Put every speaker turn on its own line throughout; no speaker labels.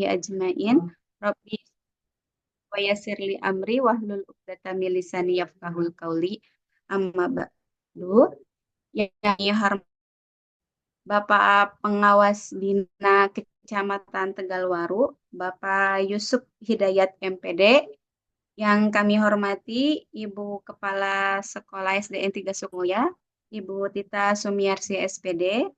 ajmain. Rabbi wa yassir li amri wahlul 'uqdatam min lisani yafqahul qauli. Amma ba'du. Yang Bapak Pengawas Dina Kecamatan Tegalwaru, Bapak Yusuf Hidayat MPD, yang kami hormati Ibu Kepala Sekolah SDN 3 Sukmulia, Ibu Tita Sumiarsi SPD,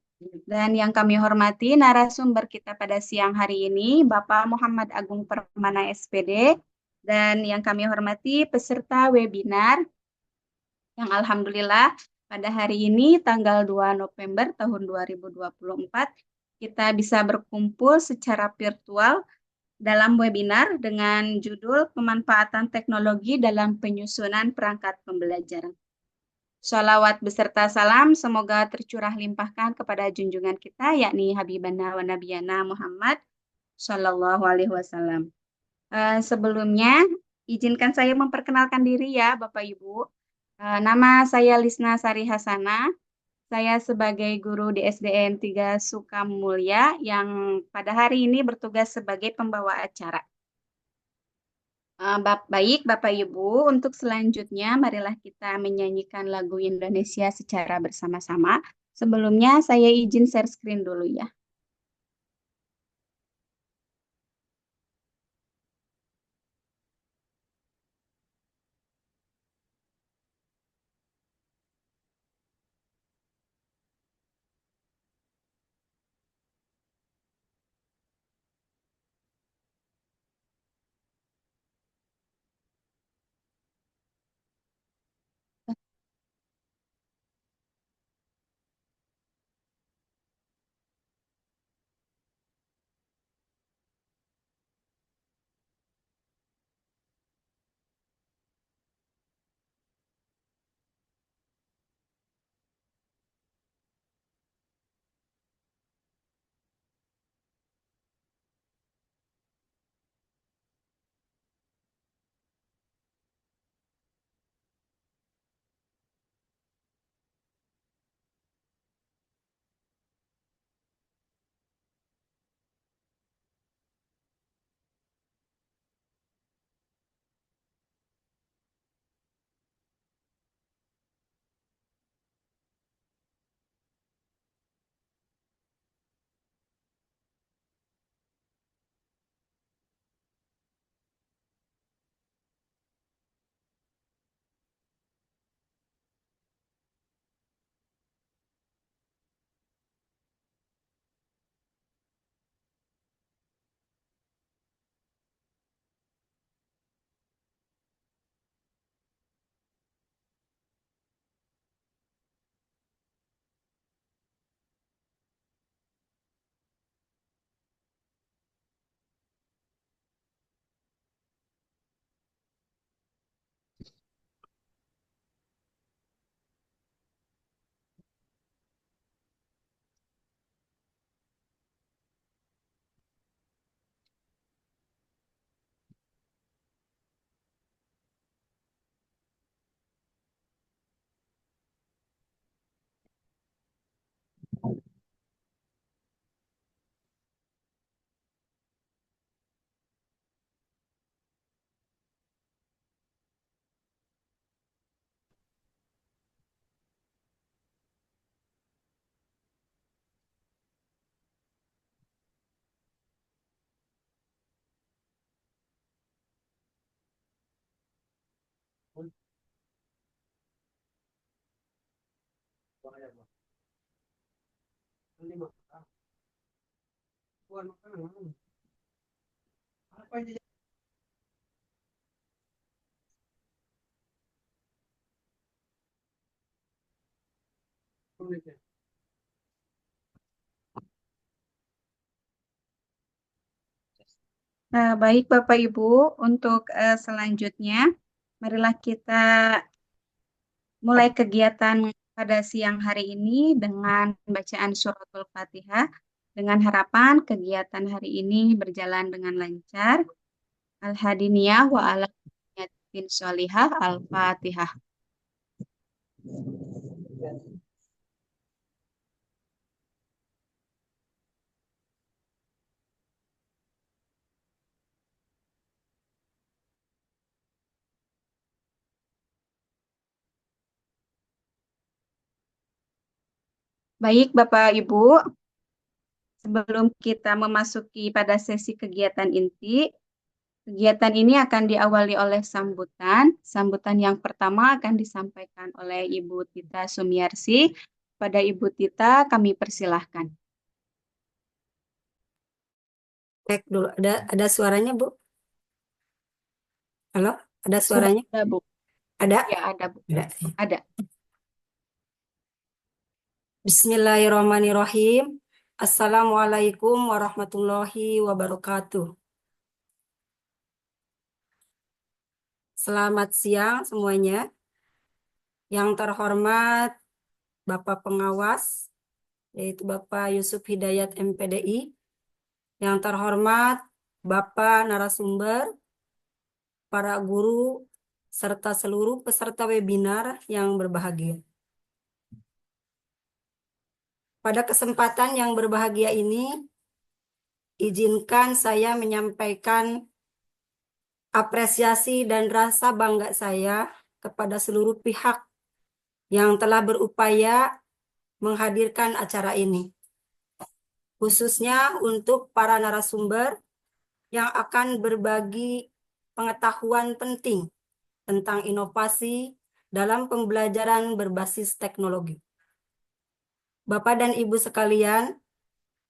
dan yang kami hormati narasumber kita pada siang hari ini, Bapak Muhammad Agung Permana SPD, dan yang kami hormati peserta webinar yang alhamdulillah pada hari ini tanggal 2 November tahun 2024 kita bisa berkumpul secara virtual dalam webinar dengan judul Pemanfaatan Teknologi dalam Penyusunan Perangkat Pembelajaran. Sholawat beserta salam semoga tercurah limpahkan kepada junjungan kita yakni Habibana wa Nabiyana Muhammad Sallallahu Alaihi Wasallam. Sebelumnya izinkan saya memperkenalkan diri ya Bapak Ibu. Nama saya Lisna Sari Hasana. Saya sebagai guru di SDN 3 Sukamulya yang pada hari ini bertugas sebagai pembawa acara. Baik, Bapak Ibu, untuk selanjutnya marilah kita menyanyikan lagu Indonesia secara bersama-sama. Sebelumnya saya izin share screen dulu ya. Baik Bapak Ibu, untuk selanjutnya marilah kita mulai kegiatan pada siang hari ini dengan bacaan suratul Fatihah dengan harapan kegiatan hari ini berjalan dengan lancar. Al-Hadiniyah wa ala niyatin sholihah Al-Fatihah. Baik, Bapak Ibu, sebelum kita memasuki pada sesi kegiatan inti, kegiatan ini akan diawali oleh sambutan. Sambutan yang pertama akan disampaikan oleh Ibu Tita Sumiarsi. Pada Ibu Tita, kami persilahkan.
Cek dulu, ada suaranya, Bu? Halo, ada
Sudah
suaranya?
ada, Bu?
Ada?
Ya, ada, Bu.
Ada.
Ada.
Bismillahirrahmanirrahim. Assalamualaikum warahmatullahi wabarakatuh. Selamat siang semuanya. Yang terhormat Bapak Pengawas, yaitu Bapak Yusuf Hidayat MPDI. Yang terhormat Bapak narasumber, para guru, serta seluruh peserta webinar yang berbahagia. Pada kesempatan yang berbahagia ini, izinkan saya menyampaikan apresiasi dan rasa bangga saya kepada seluruh pihak yang telah berupaya menghadirkan acara ini, khususnya untuk para narasumber yang akan berbagi pengetahuan penting tentang inovasi dalam pembelajaran berbasis teknologi. Bapak dan Ibu sekalian,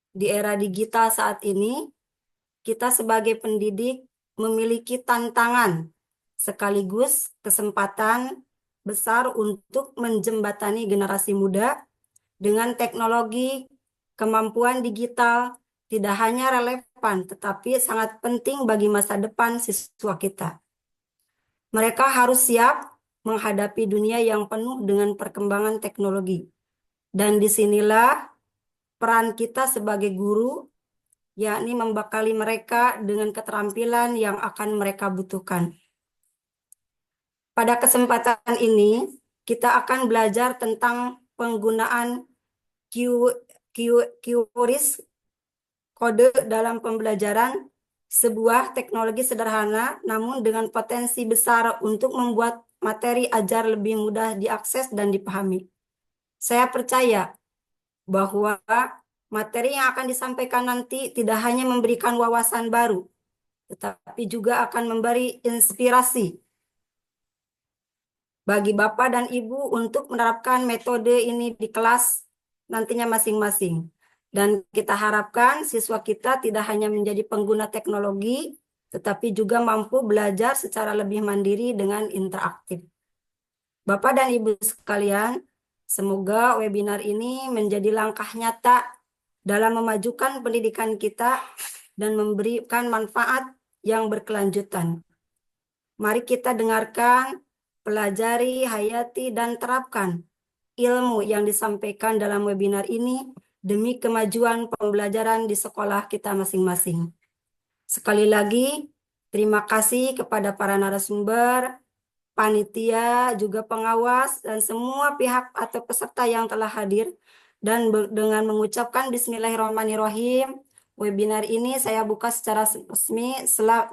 di era digital saat ini, kita sebagai pendidik memiliki tantangan sekaligus kesempatan besar untuk menjembatani generasi muda dengan teknologi. Kemampuan digital tidak hanya relevan, tetapi sangat penting bagi masa depan siswa kita. Mereka harus siap menghadapi dunia yang penuh dengan perkembangan teknologi. Dan disinilah peran kita sebagai guru, yakni membekali mereka dengan keterampilan yang akan mereka butuhkan. Pada kesempatan ini, kita akan belajar tentang penggunaan QRIS, kode dalam pembelajaran, sebuah teknologi sederhana namun dengan potensi besar untuk membuat materi ajar lebih mudah diakses dan dipahami. Saya percaya bahwa materi yang akan disampaikan nanti tidak hanya memberikan wawasan baru, tetapi juga akan memberi inspirasi bagi Bapak dan Ibu untuk menerapkan metode ini di kelas nantinya masing-masing. Dan kita harapkan siswa kita tidak hanya menjadi pengguna teknologi, tetapi juga mampu belajar secara lebih mandiri dengan interaktif. Bapak dan Ibu sekalian, semoga webinar ini menjadi langkah nyata dalam memajukan pendidikan kita dan memberikan manfaat yang berkelanjutan. Mari kita dengarkan, pelajari, hayati, dan terapkan ilmu yang disampaikan dalam webinar ini demi kemajuan pembelajaran di sekolah kita masing-masing. Sekali lagi, terima kasih kepada para narasumber, panitia, juga pengawas, dan semua pihak atau peserta yang telah hadir. Dan dengan mengucapkan Bismillahirrahmanirrahim, webinar ini saya buka secara resmi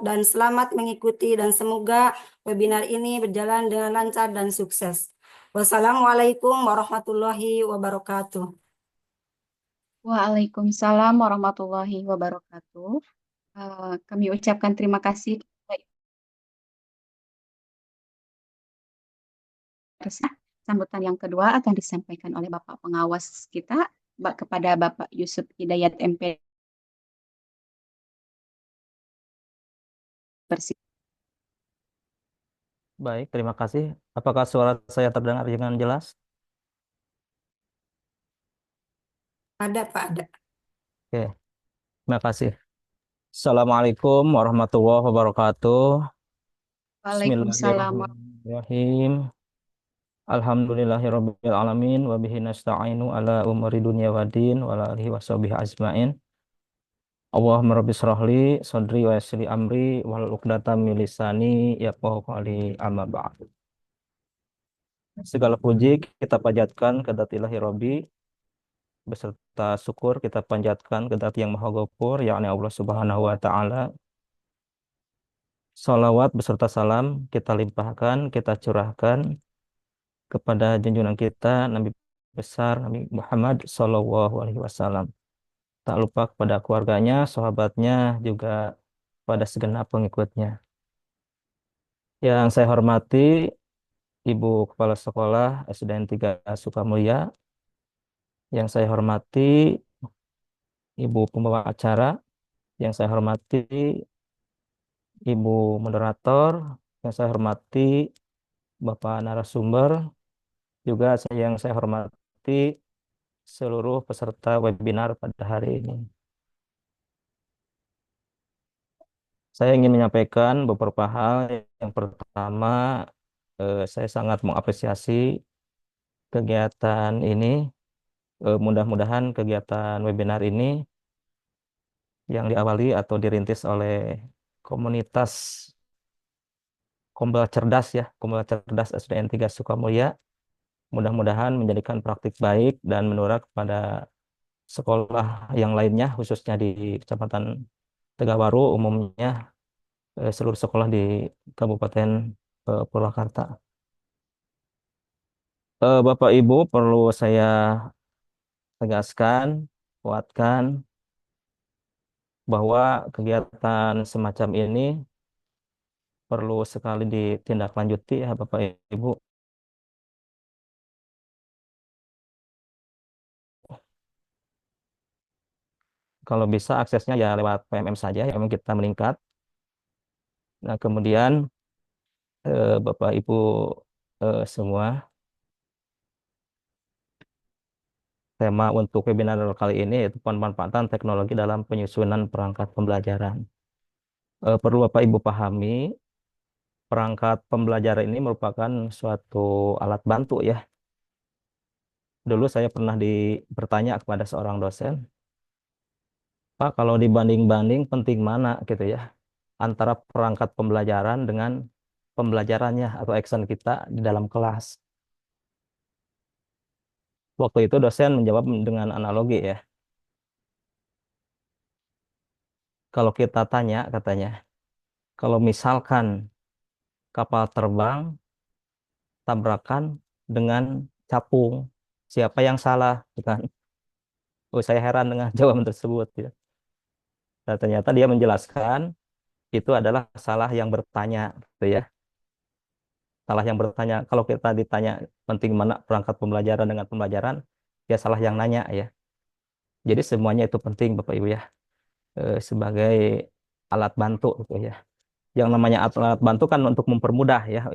dan selamat mengikuti dan semoga webinar ini berjalan dengan lancar dan sukses. Wassalamualaikum warahmatullahi wabarakatuh.
Waalaikumsalam warahmatullahi wabarakatuh. Kami ucapkan terima kasih kepada Ibu. Sambutan yang kedua akan disampaikan oleh Bapak Pengawas kita, kepada Bapak Yusuf Hidayat MP.
Baik, terima kasih. Apakah suara saya terdengar dengan jelas?
Ada Pak, ada.
Oke, terima kasih. Assalamualaikum warahmatullahi wabarakatuh.
Waalaikumsalam.
Bismillahirrahmanirrahim. Alhamdulillahirabbil alamin wa bihi nasta'inu ala umuri dunya waddin wa ala alihi washabihi ajmain. Allahumma rabbi shrahli sadri wa yassir li amri wahlul 'uqdatam min lisani yafqahu qawli amma ba'd. Segala puji kita panjatkan ke Zat Ilahi Rabbi, beserta syukur kita panjatkan ke Zat yang Maha Ghafur, yakni Allah Subhanahu wa taala. Salawat beserta salam kita limpahkan, kita curahkan kepada junjungan kita Nabi besar Nabi Muhammad Shallallahu Alaihi Wasallam. Tak lupa kepada keluarganya, sahabatnya, juga pada segenap pengikutnya. Yang saya hormati Ibu Kepala Sekolah SDN 3 Sukamulya, yang saya hormati Ibu Pembawa Acara, yang saya hormati Ibu Moderator, yang saya hormati Bapak Narasumber, juga yang saya hormati seluruh peserta webinar pada hari ini. Saya ingin menyampaikan beberapa hal. Yang pertama, saya sangat mengapresiasi kegiatan ini. Mudah-mudahan kegiatan webinar ini yang diawali atau dirintis oleh komunitas Kombel Cerdas ya, Kombel Cerdas SDN 3 Sukamulya, mudah-mudahan menjadikan praktik baik dan menular kepada sekolah yang lainnya, khususnya di Kecamatan Tegawaru, umumnya seluruh sekolah di Kabupaten Purwakarta. Bapak Ibu, perlu saya tegaskan, kuatkan bahwa kegiatan semacam ini perlu sekali ditindaklanjuti ya Bapak Ibu. Kalau bisa aksesnya ya lewat PMM saja, yang kita meningkat. Nah, kemudian Bapak Ibu semua, tema untuk webinar kali ini yaitu pemanfaatan teknologi dalam penyusunan perangkat pembelajaran. Perlu Bapak Ibu pahami, perangkat pembelajaran ini merupakan suatu alat bantu ya. Dulu saya pernah bertanya kepada seorang dosen, Pak, kalau dibanding-banding penting mana gitu ya, antara perangkat pembelajaran dengan pembelajarannya atau action kita di dalam kelas. Waktu itu dosen menjawab dengan analogi ya. Kalau kita tanya, katanya, kalau misalkan kapal terbang tabrakan dengan capung, siapa yang salah? Gitu kan? Oh, saya heran dengan jawaban tersebut. Ya. Dan ternyata dia menjelaskan itu adalah salah yang bertanya, gitu ya. Salah yang bertanya. Kalau kita ditanya penting mana perangkat pembelajaran dengan pembelajaran, ya salah yang nanya ya. Jadi semuanya itu penting, Bapak Ibu ya, sebagai alat bantu, gitu ya. Yang namanya alat bantu kan untuk mempermudah ya,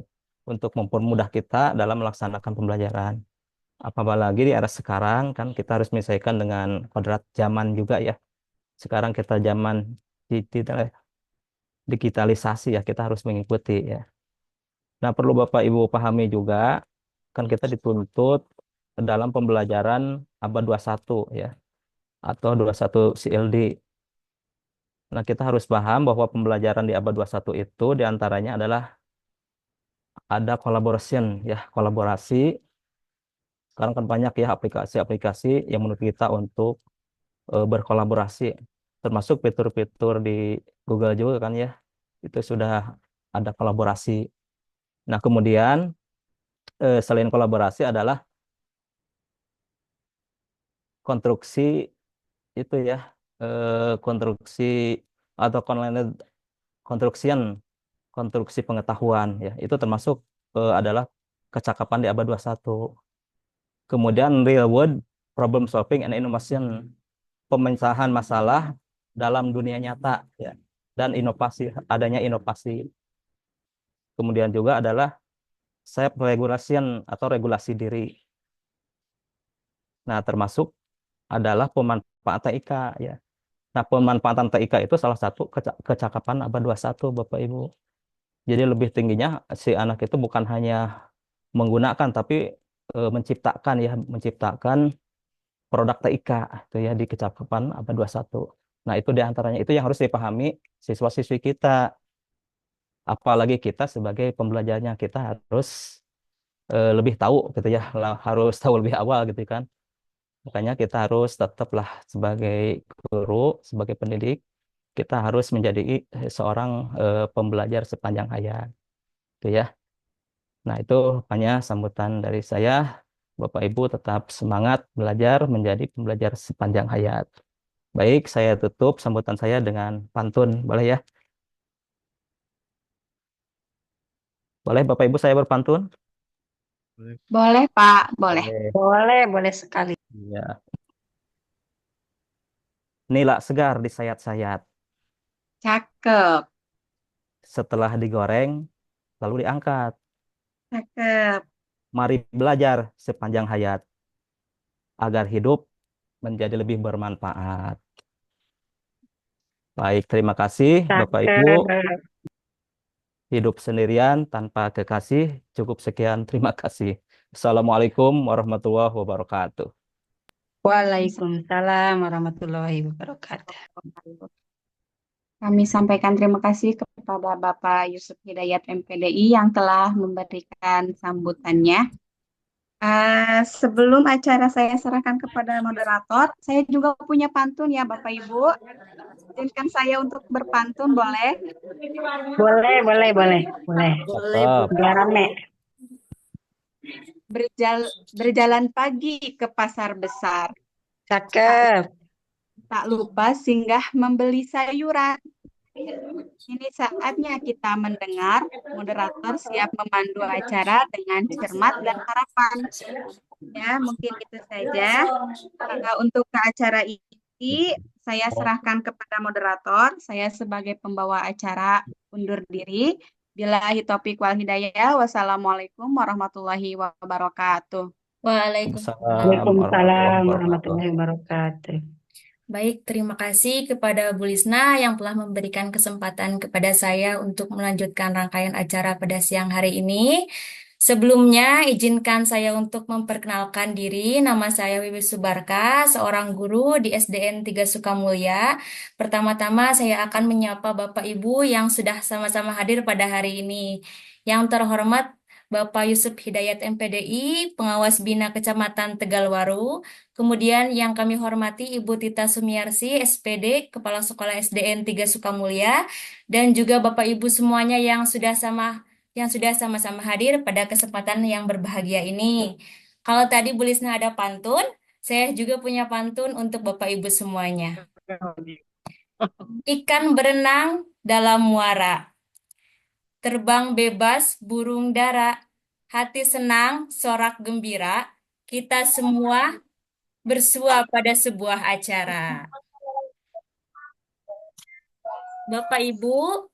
untuk mempermudah kita dalam melaksanakan pembelajaran. Apalagi di era sekarang kan kita harus menyesuaikan dengan kodrat zaman juga ya. Sekarang kita zaman digitalisasi ya, kita harus mengikuti ya. Nah, perlu Bapak Ibu pahami juga, kan kita dituntut dalam pembelajaran abad 21 ya, atau 21 CLD. Nah, kita harus paham bahwa pembelajaran di abad 21 itu diantaranya adalah ada collaboration ya, kolaborasi. Sekarang kan banyak ya aplikasi-aplikasi yang menurut kita untuk berkolaborasi, termasuk fitur-fitur di Google juga kan ya, itu sudah ada kolaborasi. Nah, kemudian selain kolaborasi adalah konstruksi itu ya, konstruksi atau construction, konstruksi pengetahuan ya, itu termasuk adalah kecakapan di abad 21. Kemudian real world problem solving and innovation, pemecahan masalah dalam dunia nyata ya, dan inovasi, adanya inovasi. Kemudian juga adalah self regulation atau regulasi diri. Nah, termasuk adalah pemanfaatan TIK ya. Nah, pemanfaatan TIK itu salah satu kecakapan abad 21 Bapak Ibu. Jadi lebih tingginya si anak itu bukan hanya menggunakan tapi menciptakan ya, menciptakan produk TIK itu ya di kecakapan abad 21. Nah, itu diantaranya itu yang harus dipahami siswa-siswi kita. Apalagi kita sebagai pembelajarnya, kita harus lebih tahu gitu ya, harus tahu lebih awal gitu kan. Makanya kita harus tetaplah sebagai guru, sebagai pendidik, kita harus menjadi seorang pembelajar sepanjang hayat, gitu ya. Nah, itu hanya sambutan dari saya. Bapak Ibu tetap semangat belajar menjadi pembelajar sepanjang hayat. Baik, saya tutup sambutan saya dengan pantun, boleh ya? Boleh Bapak Ibu saya berpantun?
Boleh.
Boleh, Pak, boleh.
Boleh.
Boleh, boleh sekali.
Iya. Nila segar disayat-sayat.
Cakep,
Setelah digoreng, lalu diangkat.
cakep.
Mari belajar sepanjang hayat agar hidup menjadi lebih bermanfaat. Baik, terima kasih Bapak Ibu.
Cakep.
Hidup sendirian tanpa kekasih. Cukup sekian, terima kasih. Assalamualaikum warahmatullahi wabarakatuh.
Waalaikumsalam warahmatullahi wabarakatuh.
Kami sampaikan terima kasih kepada Bapak Yusuf Hidayat MPDI yang telah memberikan sambutannya. Sebelum acara saya serahkan kepada moderator, saya juga punya pantun ya Bapak Ibu. Izinkan saya untuk berpantun, boleh?
Boleh, boleh, boleh, boleh.
Cakep.
Biar rame.
Berjalan pagi ke pasar besar.
Cakep.
Tak lupa singgah membeli sayuran. Ini saatnya kita mendengar moderator siap memandu acara dengan cermat dan harapan. Ya, mungkin itu saja. Untuk ke acara ini, saya serahkan kepada moderator. Saya sebagai pembawa acara undur diri. Billahi taufiq wal hidayah. Wassalamualaikum warahmatullahi wabarakatuh.
Waalaikumsalam warahmatullahi
Waalaikumsalam
wabarakatuh.
warahmatullahi wabarakatuh.
Baik, terima kasih kepada Bu Lisna yang telah memberikan kesempatan kepada saya untuk melanjutkan rangkaian acara pada siang hari ini. Sebelumnya, izinkan saya untuk memperkenalkan diri. Nama saya Wiwi Subarka, seorang guru di SDN 3 Sukamulya. Pertama-tama, saya akan menyapa Bapak Ibu yang sudah sama-sama hadir pada hari ini. Yang terhormat Bapak Yusuf Hidayat MPDI, Pengawas Bina Kecamatan Tegalwaru. Kemudian yang kami hormati Ibu Tita Sumiarsi, SPD, Kepala Sekolah SDN 3 Sukamulya, dan juga Bapak Ibu semuanya yang sudah sama-sama hadir pada kesempatan yang berbahagia ini. Kalau tadi Bu Lisna ada pantun, saya juga punya pantun untuk Bapak Ibu semuanya. Ikan berenang dalam muara, terbang bebas burung dara, hati senang, sorak gembira, kita semua bersua pada sebuah acara. Bapak Ibu,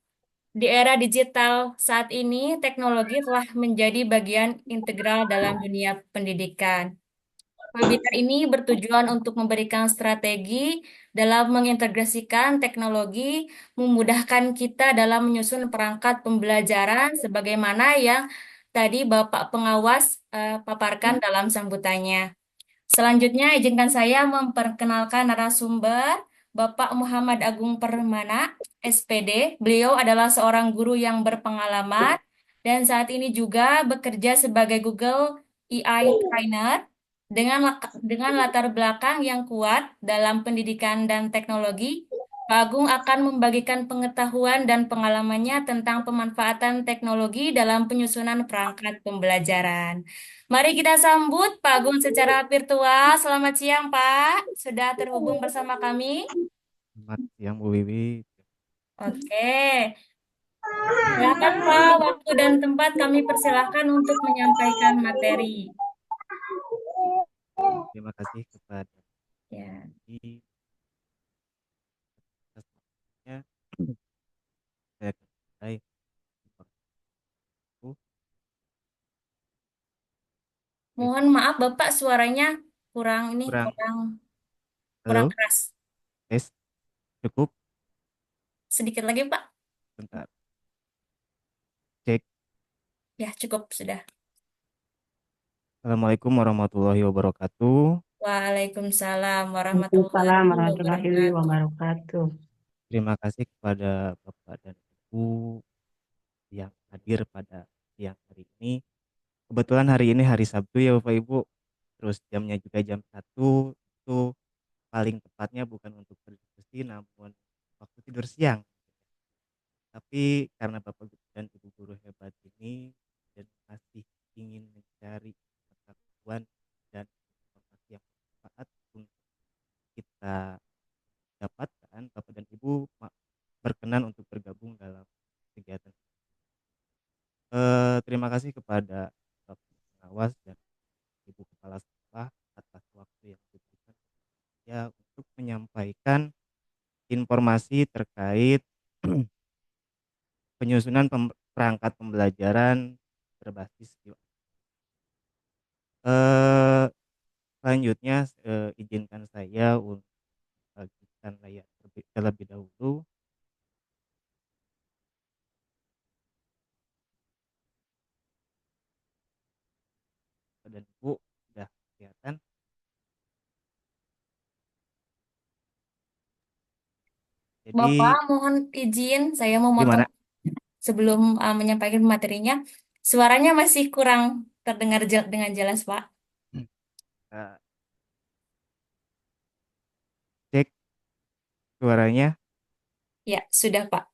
di era digital saat ini, teknologi telah menjadi bagian integral dalam dunia pendidikan. Webinar ini bertujuan untuk memberikan strategi dalam mengintegrasikan teknologi, memudahkan kita dalam menyusun perangkat pembelajaran sebagaimana yang tadi Bapak Pengawas paparkan dalam sambutannya. Selanjutnya, izinkan saya memperkenalkan narasumber Bapak Muhammad Agung Permana, SPD. Beliau adalah seorang guru yang berpengalaman dan saat ini juga bekerja sebagai Google AI Trainer dengan latar belakang yang kuat dalam pendidikan dan teknologi. Pak Agung akan membagikan pengetahuan dan pengalamannya tentang pemanfaatan teknologi dalam penyusunan perangkat pembelajaran. Mari kita sambut Pak Agung secara virtual. Selamat siang, Pak. Sudah terhubung bersama kami.
Selamat siang Bu Wiwi.
Oke. Silakan, Pak. Waktu dan tempat kami persilahkan untuk menyampaikan materi.
Terima kasih kepada
Ya.
ini atas waktunya. Saya akan mulai informasiku. Oke,
Mohon maaf, Bapak, suaranya kurang ini,
kurang.
kurang
Halo,
keras.
tes cukup.
Sedikit lagi, Pak.
Bentar. Cek.
Ya, cukup sudah.
Assalamualaikum warahmatullahi wabarakatuh.
Waalaikumsalam
Waalaikumsalam
warahmatullahi
warahmatullahi
wabarakatuh.
wabarakatuh.
Terima kasih kepada Bapak dan Ibu yang hadir pada siang hari ini. Kebetulan hari ini hari Sabtu ya Bapak Ibu. Terus jamnya juga jam 1. Itu paling tepatnya bukan untuk berdiskusi namun waktu tidur siang. Tapi karena Bapak dan Ibu guru hebat ini dan masih ingin mencari pengetahuan kita dapatkan, Bapak dan Ibu berkenan untuk bergabung dalam kegiatan. Terima kasih kepada Bapak Pengawas dan Ibu Kepala Sekolah atas waktu yang diberikan ya untuk menyampaikan informasi terkait penyusunan perangkat pembelajaran berbasis QR. Selanjutnya izinkan saya untuk membagikan layar terlebih dahulu. Dan Ibu sudah kelihatan. Jadi
Bapak, mohon izin, saya mau motong
gimana?
sebelum menyampaikan materinya. Suaranya masih kurang terdengar dengan jelas, Pak.
Eh, Cek suaranya.
Ya, sudah, Pak.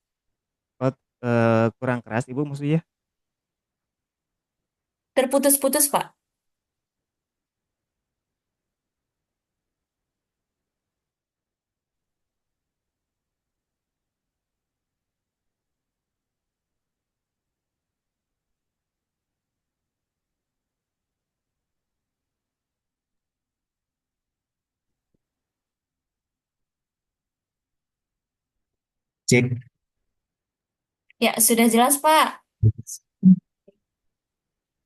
Oh, kurang keras Ibu maksudnya?
Terputus-putus, Pak.
Cek.
Ya, sudah jelas, Pak.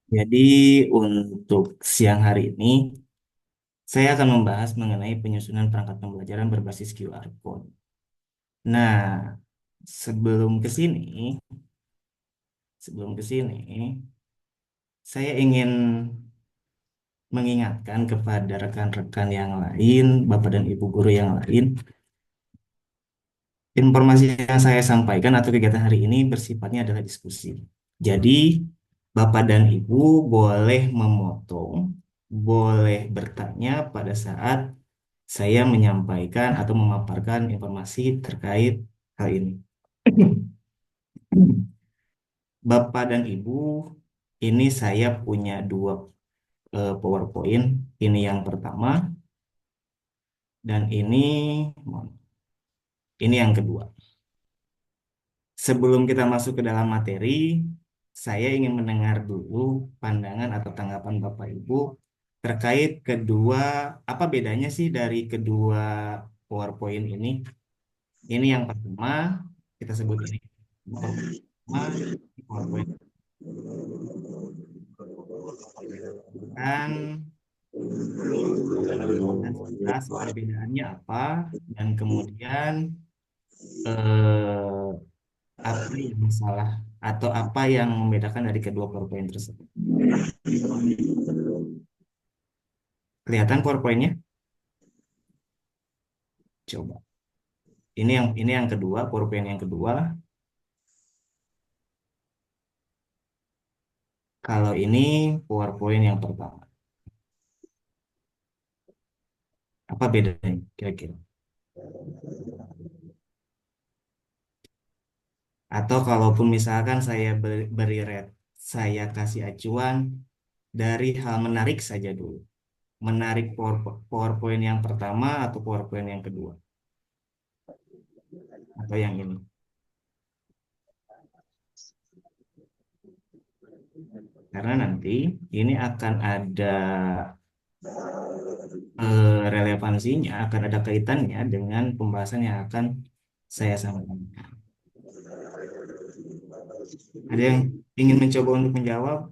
Jadi untuk siang hari ini saya akan membahas mengenai penyusunan perangkat pembelajaran berbasis QR Code. Nah, sebelum ke sini, saya ingin mengingatkan kepada rekan-rekan yang lain, Bapak dan Ibu guru yang lain, informasi yang saya sampaikan atau kegiatan hari ini bersifatnya adalah diskusi. Jadi, Bapak dan Ibu boleh memotong, boleh bertanya pada saat saya menyampaikan atau memaparkan informasi terkait hal ini. Bapak dan Ibu, ini saya punya dua PowerPoint. Ini yang pertama dan ini yang kedua. Sebelum kita masuk ke dalam materi, saya ingin mendengar dulu pandangan atau tanggapan Bapak Ibu terkait kedua, apa bedanya sih dari kedua PowerPoint ini? Ini yang pertama, kita sebut ini pertama, PowerPoint. Dan jelas perbedaannya apa, dan kemudian eh, apa yang salah atau apa yang membedakan dari kedua PowerPoint tersebut. Kelihatan PowerPoint-nya? Coba. Ini yang kedua, PowerPoint yang kedua. Kalau ini PowerPoint yang pertama. Apa bedanya kira-kira? Atau kalaupun misalkan saya beri rate, saya kasih acuan dari hal menarik saja dulu. Menarik PowerPoint yang pertama atau PowerPoint yang kedua? Atau yang ini? Karena nanti ini akan ada relevansinya, akan ada kaitannya dengan pembahasan yang akan saya sampaikan. Ada yang ingin mencoba untuk menjawab?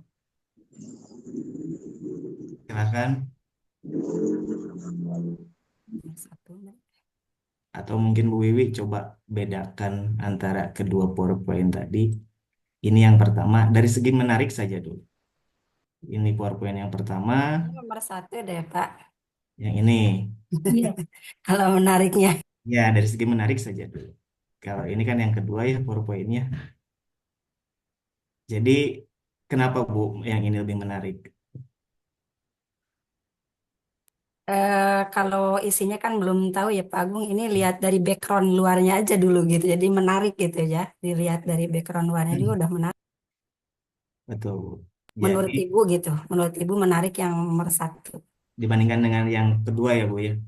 Silakan. Atau mungkin Bu Wiwi coba bedakan antara kedua PowerPoint tadi. Ini yang pertama, dari segi menarik saja dulu. Ini PowerPoint yang pertama,
Nomor satu deh, Pak.
yang ini.
Iya.
Kalau menariknya.
Ya, dari segi menarik saja dulu. Kalau ini kan yang kedua ya PowerPoint-nya. Jadi, kenapa Bu yang ini lebih menarik?
Kalau isinya kan belum tahu ya Pak Agung, ini lihat dari background luarnya aja dulu gitu. Jadi menarik gitu ya. Dilihat dari background luarnya juga udah menarik.
Betul.
Menurut
Jadi,
Ibu gitu. Menurut Ibu menarik yang nomor satu.
dibandingkan dengan yang kedua ya Bu ya.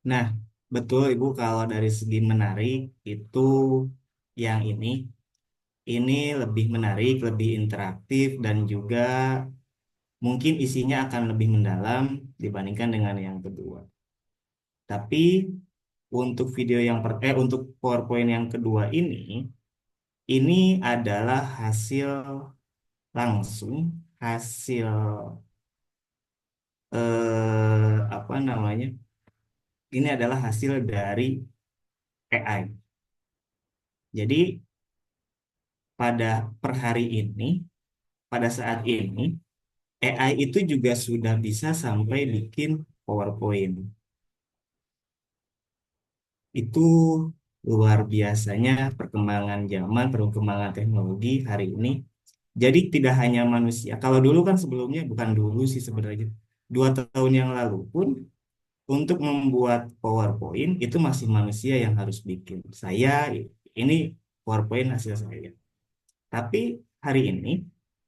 Nah, betul Ibu kalau dari segi menarik itu yang ini lebih menarik, lebih interaktif dan juga mungkin isinya akan lebih mendalam dibandingkan dengan yang kedua. Tapi untuk PowerPoint yang kedua ini adalah hasil langsung, hasil apa namanya? Ini adalah hasil dari AI. Jadi pada per hari ini, pada saat ini, AI itu juga sudah bisa sampai bikin PowerPoint. Itu luar biasanya perkembangan zaman, perkembangan teknologi hari ini. Jadi tidak hanya manusia. Kalau dulu kan sebelumnya, bukan dulu sih sebenarnya, 2 tahun yang lalu pun untuk membuat PowerPoint itu masih manusia yang harus bikin. Ini PowerPoint hasil saya. Tapi hari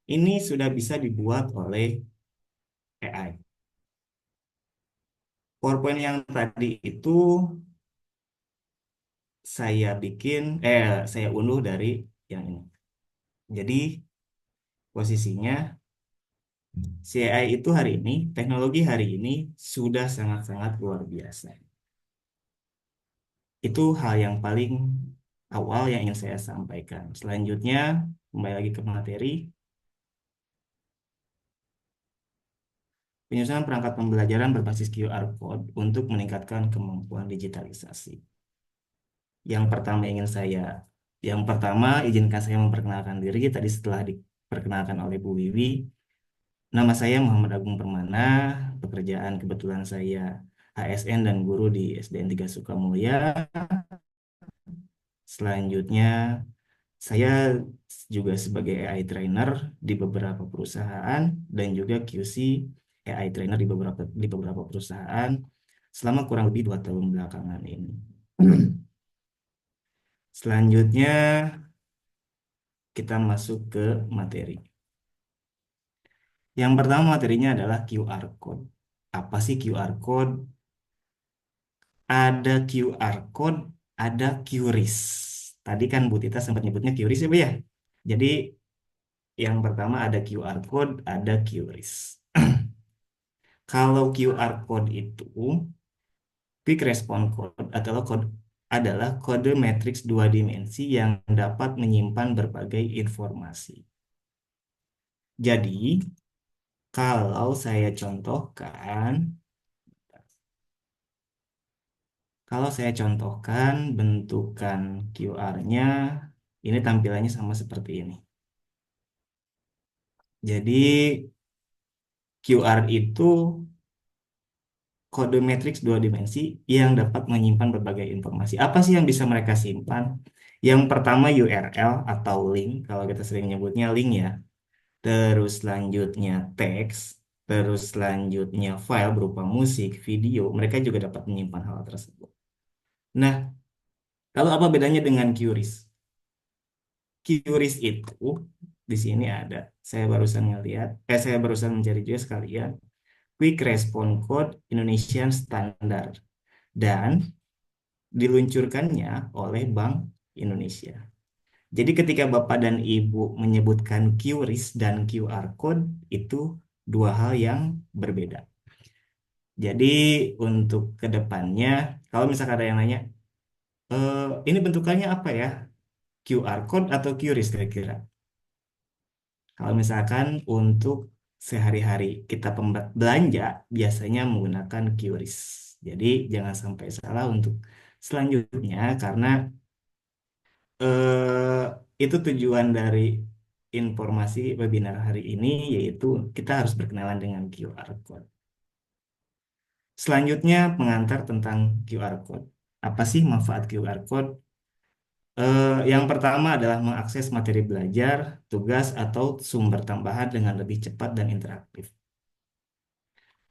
ini sudah bisa dibuat oleh AI. PowerPoint yang tadi itu saya unduh dari yang ini. Jadi posisinya CAI itu hari ini, teknologi hari ini sudah sangat-sangat luar biasa. Itu hal yang paling awal yang ingin saya sampaikan. Selanjutnya, kembali lagi ke materi, penyusunan perangkat pembelajaran berbasis QR Code untuk meningkatkan kemampuan digitalisasi. Yang pertama izinkan saya memperkenalkan diri tadi setelah diperkenalkan oleh Bu Wiwi. Nama saya Muhammad Agung Permana, pekerjaan kebetulan saya ASN dan guru di SDN 3 Sukamulya. Selanjutnya, saya juga sebagai AI trainer di beberapa perusahaan dan juga QC AI trainer di beberapa perusahaan selama kurang lebih 2 tahun belakangan ini. Selanjutnya, kita masuk ke materi. Yang pertama materinya adalah QR Code. Apa sih QR Code? Ada QR Code, ada QRIS. Tadi kan Bu Tita sempat nyebutnya QRIS ya Bu ya? Jadi yang pertama ada QR Code, ada QRIS. Kalau QR Code itu, Quick Response Code adalah kode matriks 2 dimensi yang dapat menyimpan berbagai informasi. Jadi, kalau saya contohkan, bentukan QR-nya, ini tampilannya sama seperti ini. Jadi QR itu kode matriks 2 dimensi yang dapat menyimpan berbagai informasi. Apa sih yang bisa mereka simpan? Yang pertama URL atau link, kalau kita sering nyebutnya link ya. Terus selanjutnya teks, terus selanjutnya file berupa musik, video, mereka juga dapat menyimpan hal tersebut. Nah, kalau apa bedanya dengan QRIS? QRIS itu di sini ada. Saya barusan mencari juga sekalian. Quick Response Code Indonesian Standard dan diluncurkannya oleh Bank Indonesia. Jadi ketika Bapak dan Ibu menyebutkan QRIS dan QR Code itu dua hal yang berbeda. Jadi untuk kedepannya, kalau misalkan ada yang nanya, ini bentukannya apa ya? QR Code atau QRIS kira-kira? Kalau misalkan untuk sehari-hari kita belanja biasanya menggunakan QRIS. Jadi jangan sampai salah untuk selanjutnya karena itu tujuan dari informasi webinar hari ini yaitu kita harus berkenalan dengan QR Code. Selanjutnya pengantar tentang QR Code. Apa sih manfaat QR Code? Yang pertama adalah mengakses materi belajar, tugas, atau sumber tambahan dengan lebih cepat dan interaktif.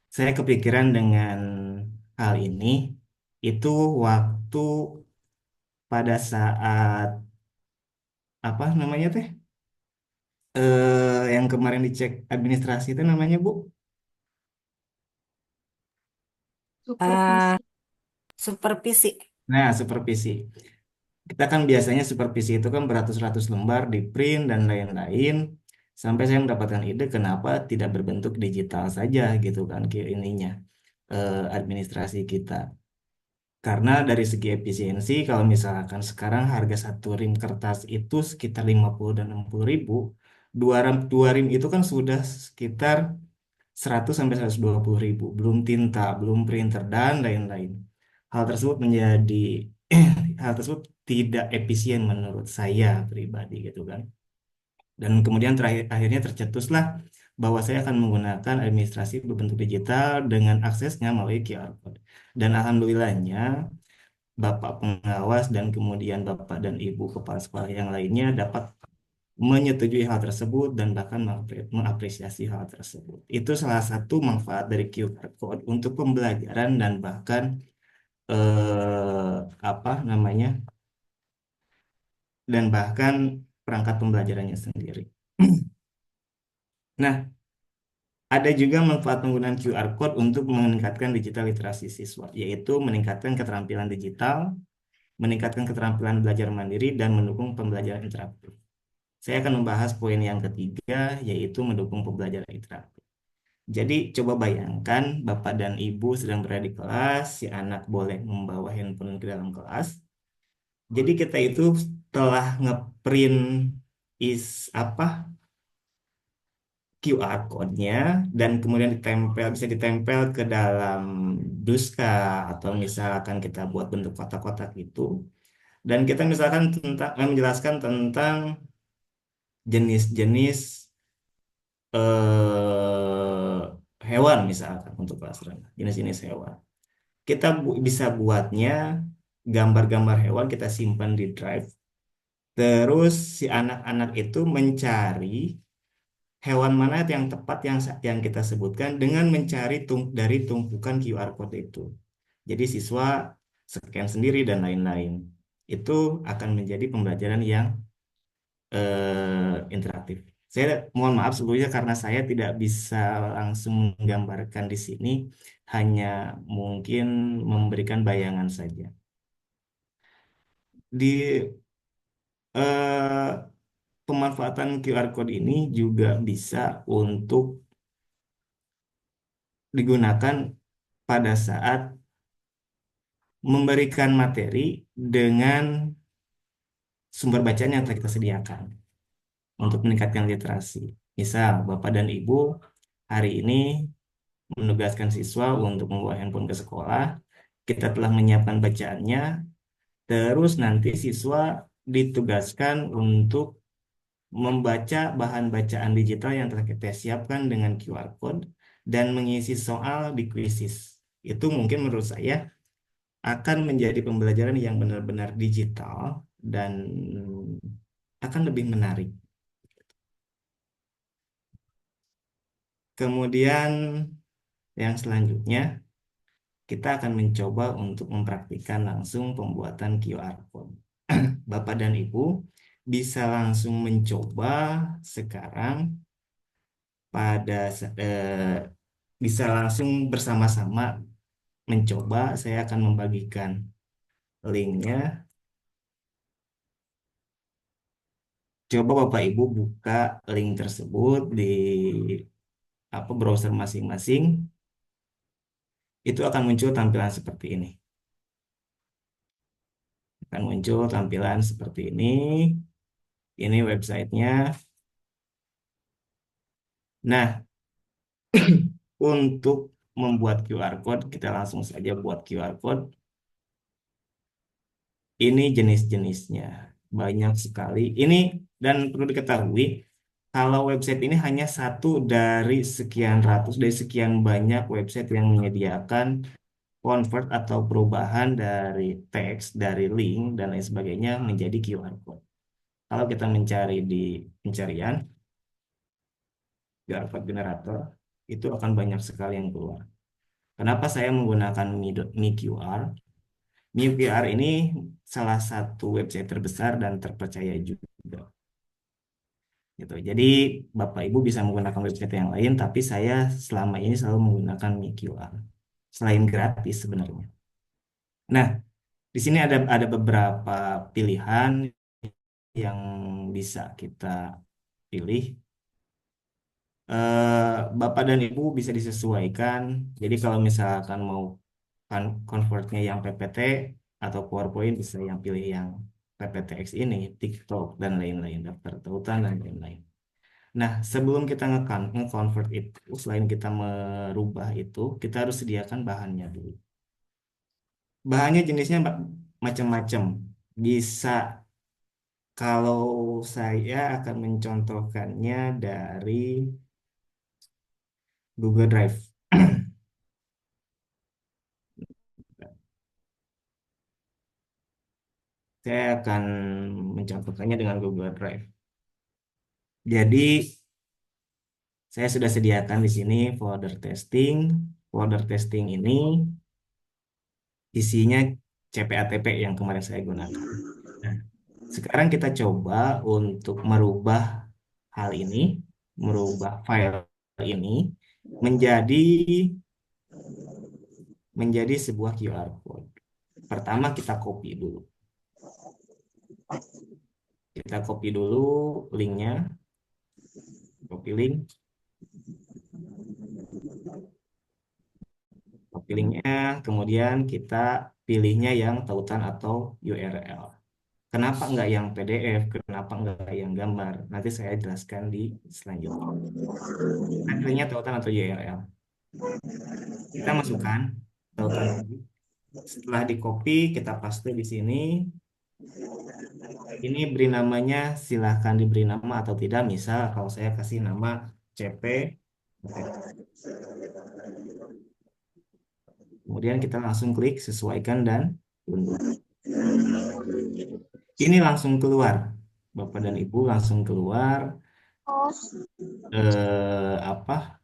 Saya kepikiran dengan hal ini itu waktu pada saat apa namanya teh? Yang kemarin dicek administrasi itu namanya Bu?
Ah,
Supervisi.
supervisi.
Nah, supervisi. Kita kan biasanya supervisi itu kan beratus-ratus lembar di print dan lain-lain. Sampai saya mendapatkan ide kenapa tidak berbentuk digital saja gitu kan ininya administrasi kita. Karena dari segi efisiensi, kalau misalkan sekarang harga satu rim kertas itu sekitar 50 dan 60 ribu, dua rim itu kan sudah sekitar 100 sampai 120 ribu, belum tinta, belum printer, dan lain-lain. Hal tersebut menjadi, hal tersebut tidak efisien menurut saya pribadi gitu kan. Dan kemudian akhirnya tercetuslah bahwa saya akan menggunakan administrasi berbentuk digital dengan aksesnya melalui QR code. Dan alhamdulillahnya, Bapak pengawas dan kemudian Bapak dan Ibu kepala sekolah yang lainnya dapat menyetujui hal tersebut dan bahkan mengapresiasi hal tersebut. Itu salah satu manfaat dari QR Code untuk pembelajaran dan bahkan apa namanya dan bahkan perangkat pembelajarannya sendiri. Nah, ada juga manfaat penggunaan QR Code untuk meningkatkan digital literasi siswa, yaitu meningkatkan keterampilan digital, meningkatkan keterampilan belajar mandiri, dan mendukung pembelajaran interaktif. Saya akan membahas poin yang ketiga, yaitu mendukung pembelajaran interaktif. Jadi, coba bayangkan Bapak dan Ibu sedang berada di kelas, si anak boleh membawa handphone ke dalam kelas. Jadi, kita itu telah ngeprint apa QR code-nya dan kemudian bisa ditempel ke dalam duska atau misalkan kita buat bentuk kotak-kotak itu. Dan kita misalkan menjelaskan tentang jenis-jenis hewan misalkan untuk kelas rendah, jenis-jenis hewan. Kita bisa buatnya gambar-gambar hewan kita simpan di drive. Terus si anak-anak itu mencari hewan mana yang tepat yang kita sebutkan dengan mencari dari tumpukan QR code itu. Jadi siswa scan sendiri dan lain-lain. Itu akan menjadi pembelajaran yang interaktif. Saya mohon maaf sebelumnya karena saya tidak bisa langsung menggambarkan di sini, hanya mungkin memberikan bayangan saja. Di eh, pemanfaatan QR code ini juga bisa untuk digunakan pada saat memberikan materi dengan sumber bacaan yang telah kita sediakan untuk meningkatkan literasi. Misal, Bapak dan Ibu hari ini menugaskan siswa untuk membawa handphone ke sekolah, kita telah menyiapkan bacaannya, terus nanti siswa ditugaskan untuk membaca bahan bacaan digital yang telah kita siapkan dengan QR code dan mengisi soal di Quizizz. Itu mungkin menurut saya akan menjadi pembelajaran yang benar-benar digital dan akan lebih menarik. Kemudian yang selanjutnya kita akan mencoba untuk mempraktikkan langsung pembuatan QR code. Bapak dan Ibu bisa langsung mencoba sekarang bisa langsung bersama-sama mencoba. Saya akan membagikan linknya. Coba Bapak Ibu buka link tersebut di browser masing-masing. Itu akan muncul tampilan seperti ini. Akan muncul tampilan seperti ini. Ini websitenya. Nah, untuk membuat QR code, kita langsung saja buat QR code. Ini jenis-jenisnya. Banyak sekali. Ini dan perlu diketahui, kalau website ini hanya satu dari sekian ratus, dari sekian banyak website yang menyediakan convert atau perubahan dari teks, dari link, dan lain sebagainya menjadi QR code. Kalau kita mencari di pencarian, QR code generator, itu akan banyak sekali yang keluar. Kenapa saya menggunakan Mi QR? Mi QR ini salah satu website terbesar dan terpercaya juga. Gitu. Jadi Bapak Ibu bisa menggunakan website yang lain, tapi saya selama ini selalu menggunakan Mi QR. Selain gratis sebenarnya. Nah, di sini ada beberapa pilihan yang bisa kita pilih. Bapak dan Ibu bisa disesuaikan. Jadi kalau misalkan mau convertnya yang PPT atau PowerPoint bisa yang pilih yang PPTX ini, TikTok dan lain-lain, daftar tautan dan lain-lain. Nah, sebelum kita nge-convert itu, selain kita merubah itu, kita harus sediakan bahannya dulu. Bahannya jenisnya macam-macam. Bisa, kalau saya akan mencontohkannya dari Google Drive. Saya akan mencontohkannya dengan Google Drive. Jadi, saya sudah sediakan di sini folder testing. Folder testing ini isinya CPATP yang kemarin saya gunakan. Nah, sekarang kita coba untuk merubah hal ini, merubah file ini menjadi menjadi sebuah QR code. Pertama kita copy dulu. Kita copy dulu linknya, copy link, copy linknya, kemudian kita pilihnya yang tautan atau URL. Kenapa nggak yang PDF? Kenapa nggak yang gambar? Nanti saya jelaskan di selanjutnya. Kita pilihnya tautan atau URL. Kita masukkan tautan tadi. Setelah di copy, kita paste di sini. Ini beri namanya, silahkan diberi nama atau tidak. Misal kalau saya kasih nama CP, kemudian kita langsung klik sesuaikan dan unduh. Ini langsung keluar, Bapak dan Ibu langsung keluar apa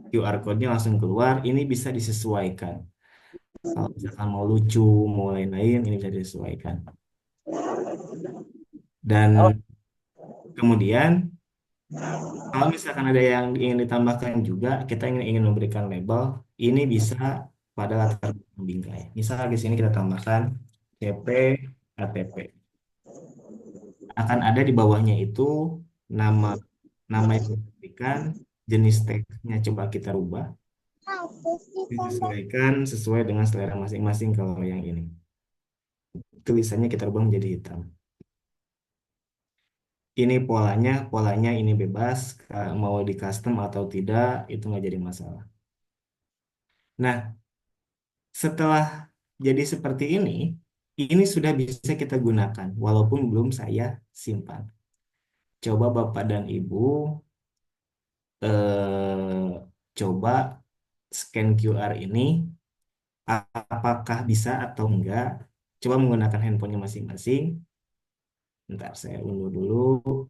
QR code-nya langsung keluar. Ini bisa disesuaikan. Kalau misalkan mau lucu, mau lain-lain, ini bisa disesuaikan. Dan kemudian kalau misalkan ada yang ingin ditambahkan juga, kita ingin memberikan label, ini bisa pada latar belakang bingkai. Misal di sini kita tambahkan CP ATP. Akan ada di bawahnya itu nama nama yang kita berikan, jenis teksnya coba kita rubah, disesuaikan sesuai dengan selera masing-masing kalau yang ini. Tulisannya kita rubah menjadi hitam. Ini polanya ini bebas, mau di custom atau tidak, itu nggak jadi masalah. Nah, setelah jadi seperti ini sudah bisa kita gunakan, walaupun belum saya simpan. Coba Bapak dan Ibu eh, coba scan QR ini, apakah bisa atau enggak. Coba menggunakan handphonenya masing-masing. Bentar, saya unduh dulu.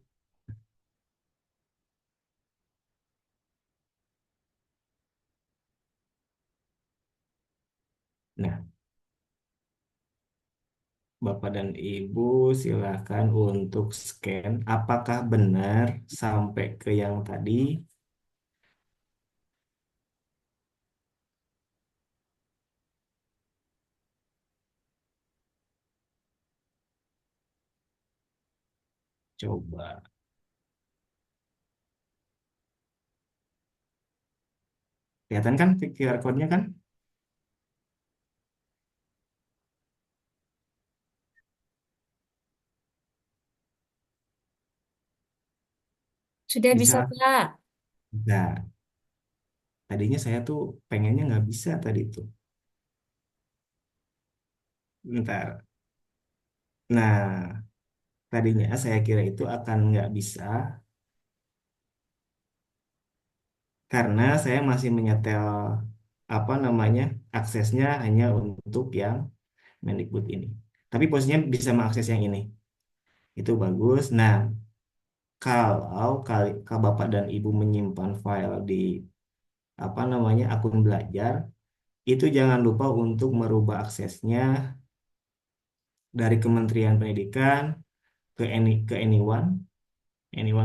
Nah, Bapak dan Ibu silakan untuk scan apakah benar sampai ke yang tadi. Coba. Kelihatan kan QR code-nya kan?
Sudah bisa,
Bisa?
Pak.
Nah, tadinya saya tuh pengennya nggak bisa tadi tuh. Bentar. Nah, tadinya saya kira itu akan nggak bisa karena saya masih menyetel apa namanya aksesnya hanya untuk yang Mendikbud ini. Tapi posisinya bisa mengakses yang ini. Itu bagus. Nah, kalau Bapak dan Ibu menyimpan file di apa namanya akun belajar, itu jangan lupa untuk merubah aksesnya dari Kementerian Pendidikan ke anyone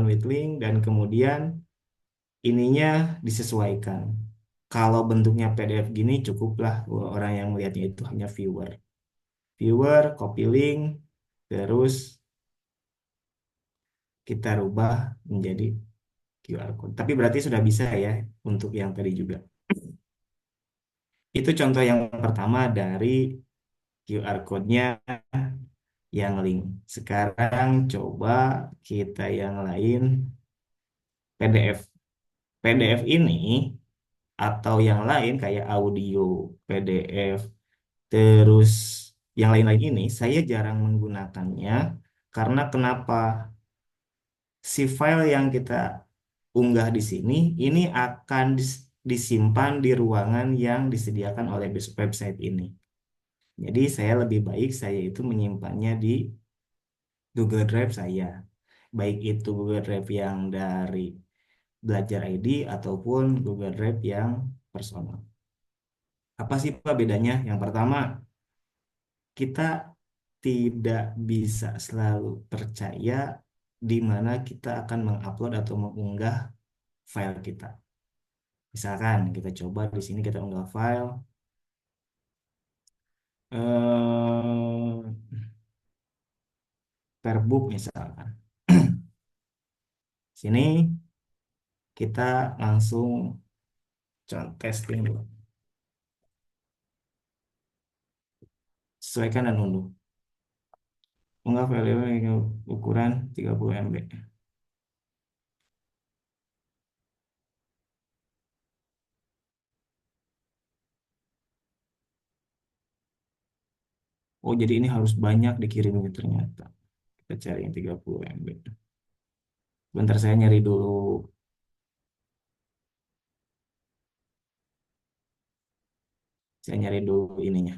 with link dan kemudian ininya disesuaikan. Kalau bentuknya PDF gini cukuplah orang yang melihatnya itu hanya viewer. Viewer, copy link, terus kita rubah menjadi QR code. Tapi berarti sudah bisa ya untuk yang tadi juga. Itu contoh yang pertama dari QR code-nya yang link. Sekarang coba kita yang lain PDF. PDF ini atau yang lain kayak audio, PDF, terus yang lain-lain ini saya jarang menggunakannya karena kenapa? Si file yang kita unggah di sini ini akan disimpan di ruangan yang disediakan oleh website ini. Jadi saya lebih baik saya itu menyimpannya di Google Drive saya. Baik itu Google Drive yang dari Belajar ID ataupun Google Drive yang personal. Apa sih Pak bedanya? Yang pertama, kita tidak bisa selalu percaya di mana kita akan mengupload atau mengunggah file kita. Misalkan kita coba di sini kita unggah file eh Perbook misalkan. Sini kita langsung testing dulu. Sesuaikan dan unduh. Unggah file ukuran 30 MB. Oh, jadi ini harus banyak dikirimnya ternyata. Kita cari yang 30 MB. Bentar saya nyari dulu. Saya nyari dulu ininya.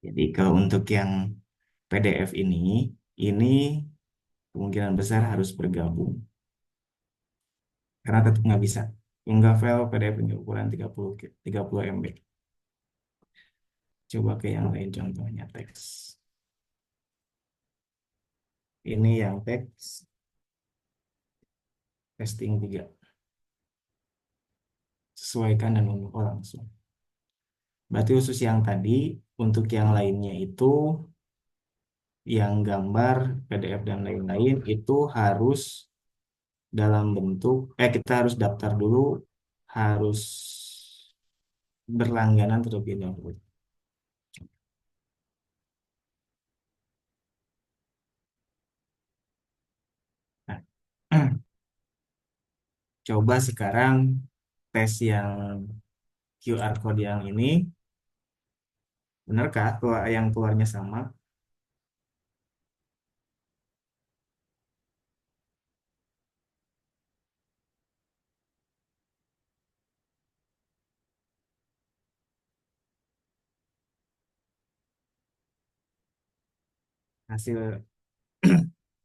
Jadi kalau untuk yang PDF ini kemungkinan besar harus bergabung. Karena tetap nggak bisa. Unggah file PDF ini ukuran 30 MB. Coba ke yang lain contohnya teks. Ini yang teks testing 3. Sesuaikan dan unduh langsung. Berarti khusus yang tadi, untuk yang lainnya itu yang gambar, PDF dan lain-lain itu harus dalam bentuk kita harus daftar dulu, harus berlangganan terlebih dahulu. Nah, coba sekarang tes yang QR code yang ini, benarkah yang keluarnya sama? Hasil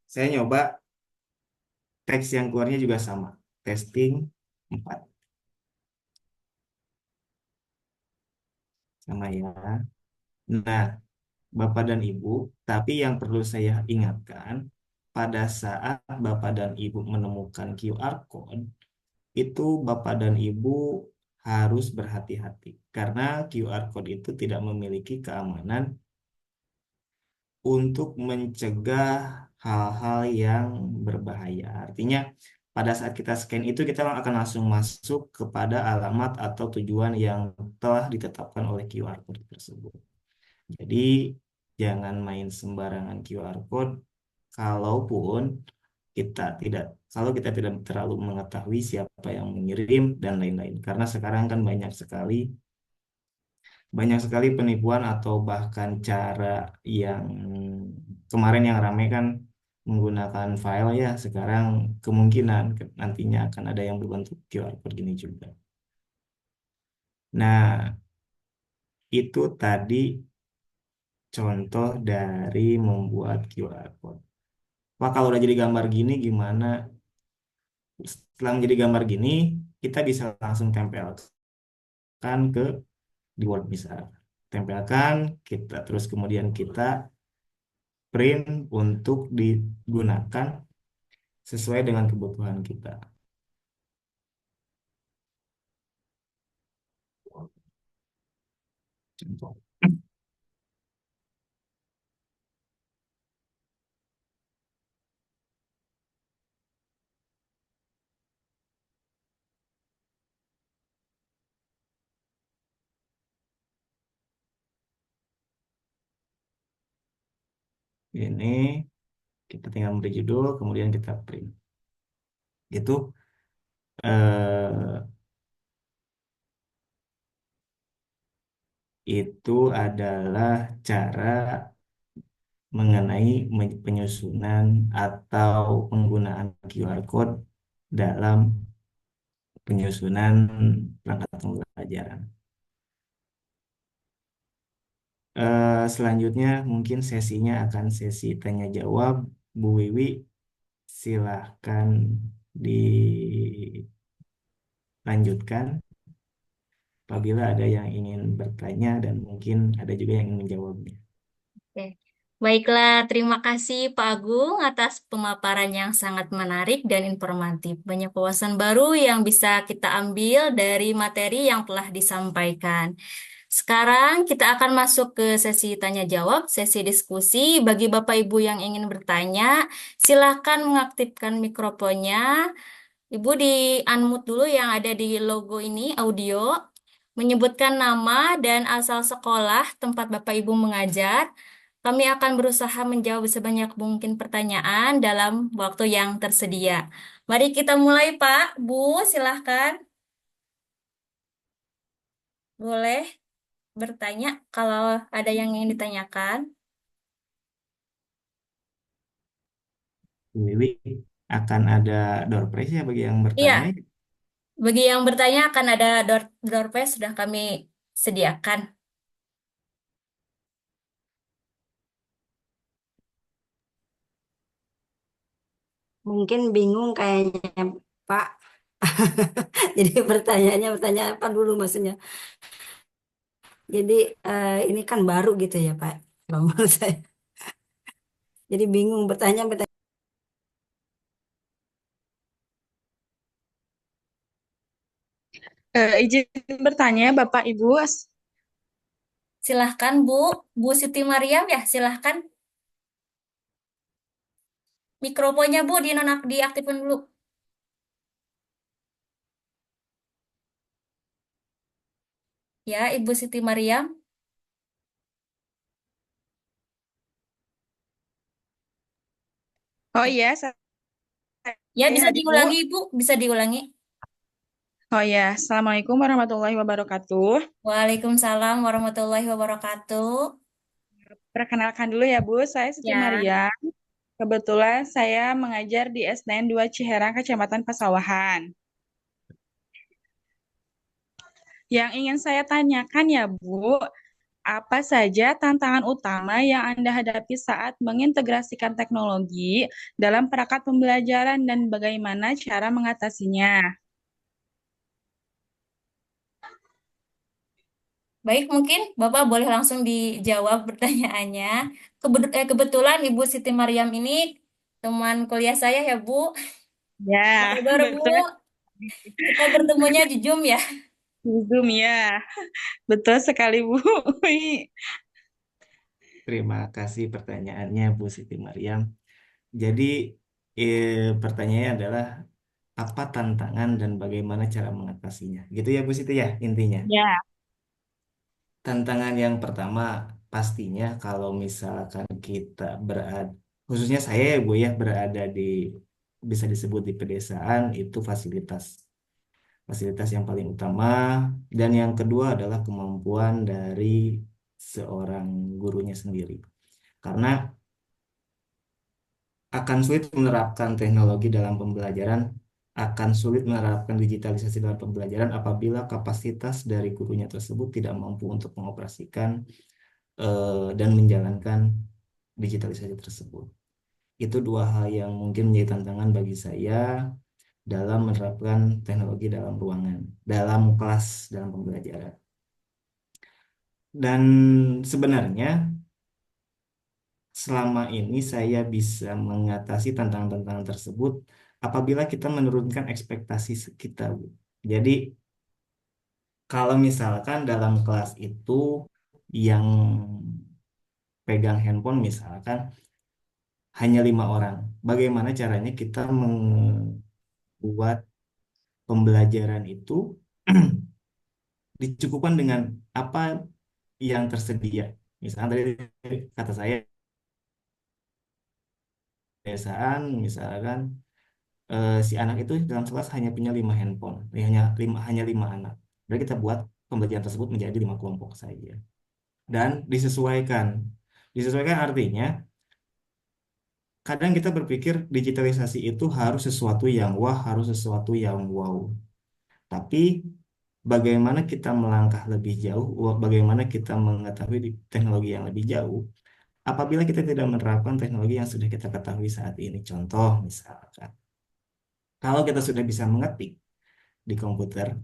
saya nyoba teks yang keluarnya juga sama. Testing 4. Sama ya. Nah, Bapak dan Ibu, tapi yang perlu saya ingatkan, pada saat Bapak dan Ibu menemukan QR code, itu Bapak dan Ibu harus berhati-hati karena QR code itu tidak memiliki keamanan untuk mencegah hal-hal yang berbahaya. Artinya, pada saat kita scan itu kita akan langsung masuk kepada alamat atau tujuan yang telah ditetapkan oleh QR code tersebut. Jadi, jangan main sembarangan QR code kalaupun kita tidak kalau kita tidak terlalu mengetahui siapa yang mengirim dan lain-lain. Karena sekarang kan banyak sekali penipuan atau bahkan cara yang kemarin yang ramai kan menggunakan file ya. Sekarang kemungkinan nantinya akan ada yang berbentuk QR code gini juga. Nah, itu tadi contoh dari membuat QR code. Wah, kalau udah jadi gambar gini gimana? Setelah menjadi gambar gini, kita bisa langsung tempelkan di Word bisa. Tempelkan, kita terus kemudian kita print untuk digunakan sesuai dengan kebutuhan kita. Contoh. Ini kita tinggal beri judul, kemudian kita print. Itu eh, itu adalah cara mengenai penyusunan atau penggunaan QR code dalam penyusunan perangkat pembelajaran. Selanjutnya mungkin sesinya akan sesi tanya jawab. Bu Wiwi, silahkan dilanjutkan apabila ada yang ingin bertanya dan mungkin ada juga yang ingin menjawabnya.
Oke. Baiklah, terima kasih Pak Agung atas pemaparan yang sangat menarik dan informatif. Banyak wawasan baru yang bisa kita ambil dari materi yang telah disampaikan. Sekarang kita akan masuk ke sesi tanya jawab, sesi diskusi. Bagi Bapak Ibu yang ingin bertanya, silakan mengaktifkan mikrofonnya. Ibu di unmute dulu yang ada di logo ini, audio, menyebutkan nama dan asal sekolah tempat Bapak Ibu mengajar. Kami akan berusaha menjawab sebanyak mungkin pertanyaan dalam waktu yang tersedia. Mari kita mulai, Pak. Bu, silahkan. Boleh bertanya kalau ada yang ingin ditanyakan.
Bu Wiwi, akan ada door prize ya bagi yang bertanya.
Iya, bagi yang bertanya akan ada door prize sudah kami sediakan.
Mungkin bingung kayaknya Pak. Jadi pertanyaan apa dulu maksudnya? Jadi ini kan baru gitu ya Pak. Kalau menurut saya. Jadi bingung bertanya.
Izin bertanya, Bapak Ibu.
Silahkan Bu, Bu Siti Mariam ya, silahkan. Mikrofonnya Bu diaktifkan dulu. Ya, Ibu Siti Mariam.
Oh iya, saya
Ya, bisa
hadir, Bu.
diulangi Bu, bisa diulangi.
Oh iya, Assalamualaikum warahmatullahi wabarakatuh.
Waalaikumsalam warahmatullahi wabarakatuh.
Perkenalkan dulu ya, Bu. Saya Siti
Ya,
Maria. Kebetulan saya mengajar di SDN 2 Ciherang, Kecamatan Pasawahan. Yang ingin saya tanyakan ya, Bu, apa saja tantangan utama yang Anda hadapi saat mengintegrasikan teknologi dalam perangkat pembelajaran dan bagaimana cara mengatasinya?
Baik, mungkin Bapak boleh langsung dijawab pertanyaannya. Kebetulan Ibu Siti Maryam ini teman kuliah saya ya, Bu. Apa
Ya,
kabar, Bu?
betul.
Kita bertemunya di Zoom ya.
Zoom ya. Betul sekali, Bu.
Terima kasih pertanyaannya Bu Siti Maryam. Jadi pertanyaannya adalah apa tantangan dan bagaimana cara mengatasinya. Gitu ya Bu Siti ya intinya.
Ya,
Tantangan yang pertama pastinya kalau misalkan kita berada, khususnya saya ya Bu ya, berada di bisa disebut di pedesaan itu fasilitas. Fasilitas yang paling utama dan yang kedua adalah kemampuan dari seorang gurunya sendiri. Karena akan sulit menerapkan teknologi dalam pembelajaran, akan sulit menerapkan digitalisasi dalam pembelajaran apabila kapasitas dari gurunya tersebut tidak mampu untuk mengoperasikan dan menjalankan digitalisasi tersebut. Itu dua hal yang mungkin menjadi tantangan bagi saya dalam menerapkan teknologi dalam ruangan, dalam kelas, dalam pembelajaran. Dan sebenarnya selama ini saya bisa mengatasi tantangan-tantangan tersebut apabila kita menurunkan ekspektasi kita, Bu. Jadi kalau misalkan dalam kelas itu yang pegang handphone misalkan hanya 5 orang, bagaimana caranya kita membuat pembelajaran itu dicukupkan dengan apa yang tersedia. Misalkan tadi kata saya, kebiasaan misalkan si anak itu dalam kelas hanya punya 5 handphone, hanya lima anak. Jadi kita buat pembelajaran tersebut menjadi 5 kelompok saja dan disesuaikan. Disesuaikan artinya kadang kita berpikir digitalisasi itu harus sesuatu yang wah, harus sesuatu yang wow. Tapi bagaimana kita melangkah lebih jauh, bagaimana kita mengetahui teknologi yang lebih jauh apabila kita tidak menerapkan teknologi yang sudah kita ketahui saat ini. Contoh misalkan, kalau kita sudah bisa mengetik di komputer,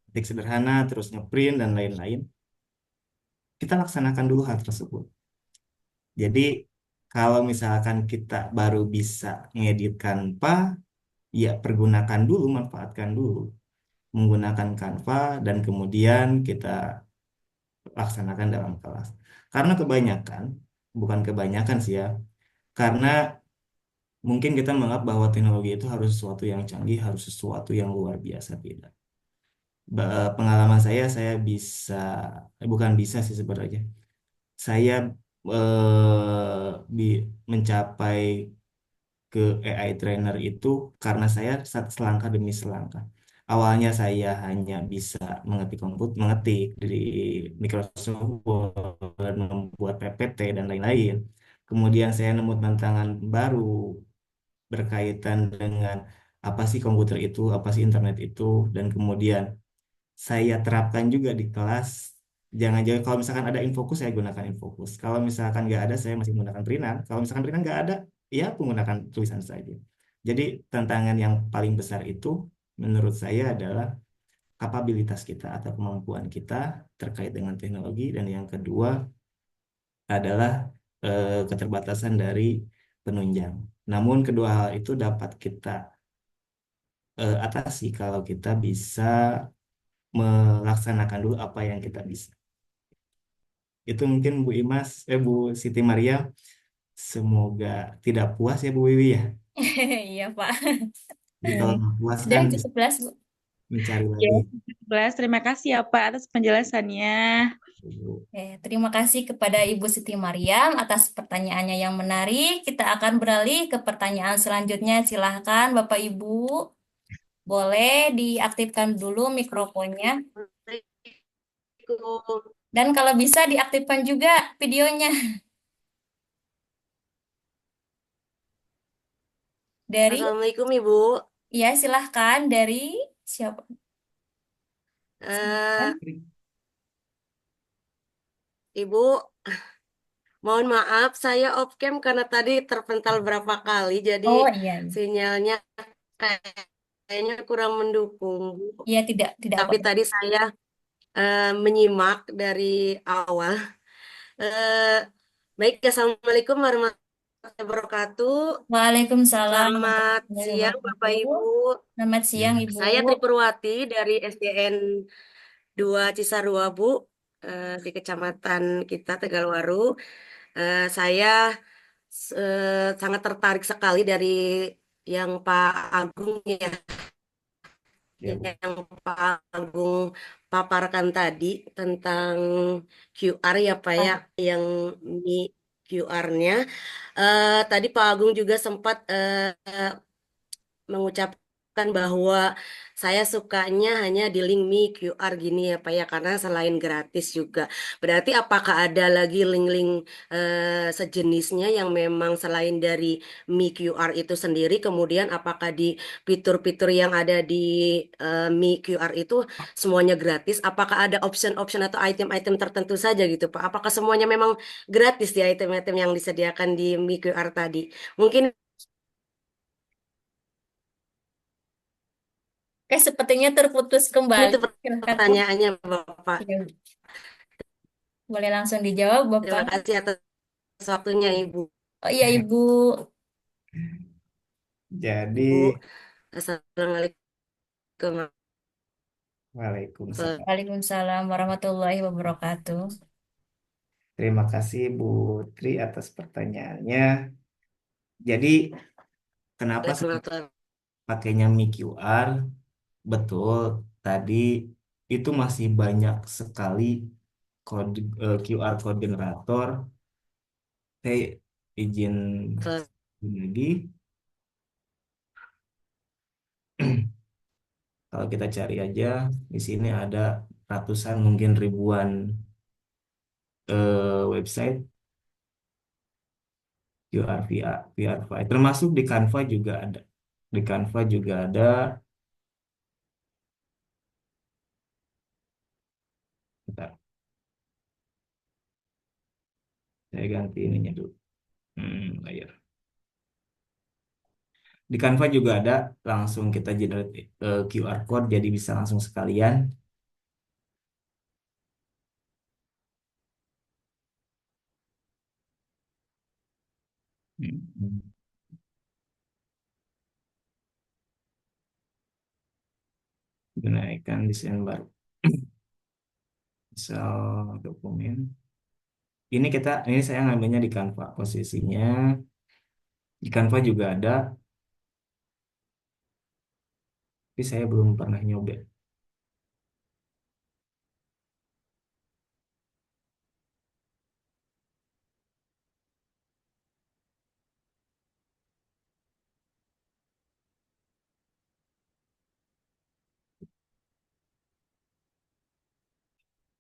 ketik sederhana, terus ngeprint dan lain-lain, kita laksanakan dulu hal tersebut. Jadi kalau misalkan kita baru bisa ngedit Canva, ya pergunakan dulu, manfaatkan dulu menggunakan Canva dan kemudian kita laksanakan dalam kelas. Karena kebanyakan, bukan kebanyakan sih ya, karena mungkin kita menganggap bahwa teknologi itu harus sesuatu yang canggih, harus sesuatu yang luar biasa, tidak. Pengalaman saya bisa, bukan bisa sih sebenarnya. Saya mencapai ke AI trainer itu karena saya selangkah demi selangkah. Awalnya saya hanya bisa mengetik di Microsoft Word, membuat PPT dan lain-lain. Kemudian saya nemu tantangan baru berkaitan dengan apa sih komputer itu, apa sih internet itu, dan kemudian saya terapkan juga di kelas. Jangan-jangan kalau misalkan ada infokus saya gunakan infokus. Kalau misalkan nggak ada saya masih menggunakan perinan. Kalau misalkan perinan nggak ada, ya menggunakan tulisan saja. Jadi tantangan yang paling besar itu menurut saya adalah kapabilitas kita atau kemampuan kita terkait dengan teknologi dan yang kedua adalah keterbatasan dari penunjang. Namun kedua hal itu dapat kita atasi kalau kita bisa melaksanakan dulu apa yang kita bisa. Itu mungkin Bu Siti Maria, semoga tidak puas ya Bu Wiwi ya.
Iya, Pak.
Jadi kalau nggak puas
Sudah
kan bisa
cukup jelas, Bu.
mencari
ya,
lagi.
11. Terima kasih ya Pak atas penjelasannya.
Bu.
Terima kasih kepada Ibu Siti Maryam atas pertanyaannya yang menarik. Kita akan beralih ke pertanyaan selanjutnya. Silahkan Bapak Ibu, boleh diaktifkan dulu mikrofonnya. Dan kalau bisa diaktifkan juga videonya. Dari,
Assalamualaikum Ibu.
ya silahkan dari siapa?
Eh, Ibu, mohon maaf saya off cam karena tadi terpental berapa kali, jadi
Oh iya, iya.
sinyalnya kayaknya kurang mendukung, Bu.
Iya tidak
Tapi
apa.
tadi saya menyimak dari awal. Eh, Baik, Assalamualaikum warahmatullahi wabarakatuh.
Waalaikumsalam
Selamat
warahmatullahi
siang, Bapak
wabarakatuh.
Ibu.
Selamat
Ya.
siang, Ibu.
Saya Tripurwati dari SDN 2 Cisarua, Bu, di kecamatan kita Tegalwaru. Saya sangat tertarik sekali dari yang Pak Agung ya,
Ya, Bu.
yang Pak Agung paparkan tadi tentang QR ya Pak ya, yang Mi QR-nya. Tadi Pak Agung juga sempat mengucapkan bahwa saya sukanya hanya di link Mi QR gini ya Pak ya, karena selain gratis juga. Berarti apakah ada lagi link-link sejenisnya yang memang selain dari Mi QR itu sendiri, kemudian apakah di fitur-fitur yang ada di Mi QR itu semuanya gratis? Apakah ada option-option atau item-item tertentu saja gitu Pak? Apakah semuanya memang gratis di item-item yang disediakan di Mi QR tadi? Mungkin
Sepertinya terputus kembali.
itu
Silakan, Bu.
pertanyaannya Bapak.
Ya, boleh langsung dijawab,
Terima
Bapak.
kasih atas waktunya Ibu.
Oh iya, Ibu.
Jadi,
Ibu, Assalamualaikum.
Waalaikumsalam.
Waalaikumsalam warahmatullahi wabarakatuh.
Terima kasih Bu Tri atas pertanyaannya. Jadi, kenapa saya
Waalaikumsalam.
pakainya Mi QR? Betul, tadi itu masih banyak sekali kode QR code generator. Saya izin lagi. Kalau kita cari aja, di sini ada ratusan mungkin ribuan website QR via VR file. Termasuk di Canva juga ada. Di Canva juga ada. Bentar, saya ganti ininya dulu. Layar. Di Canva juga ada, langsung kita generate QR code, jadi bisa langsung sekalian. Hmm. Gunakan desain baru. Misal dokumen. Ini saya ngambilnya di Canva. Posisinya di Canva juga ada, tapi saya belum pernah nyoba.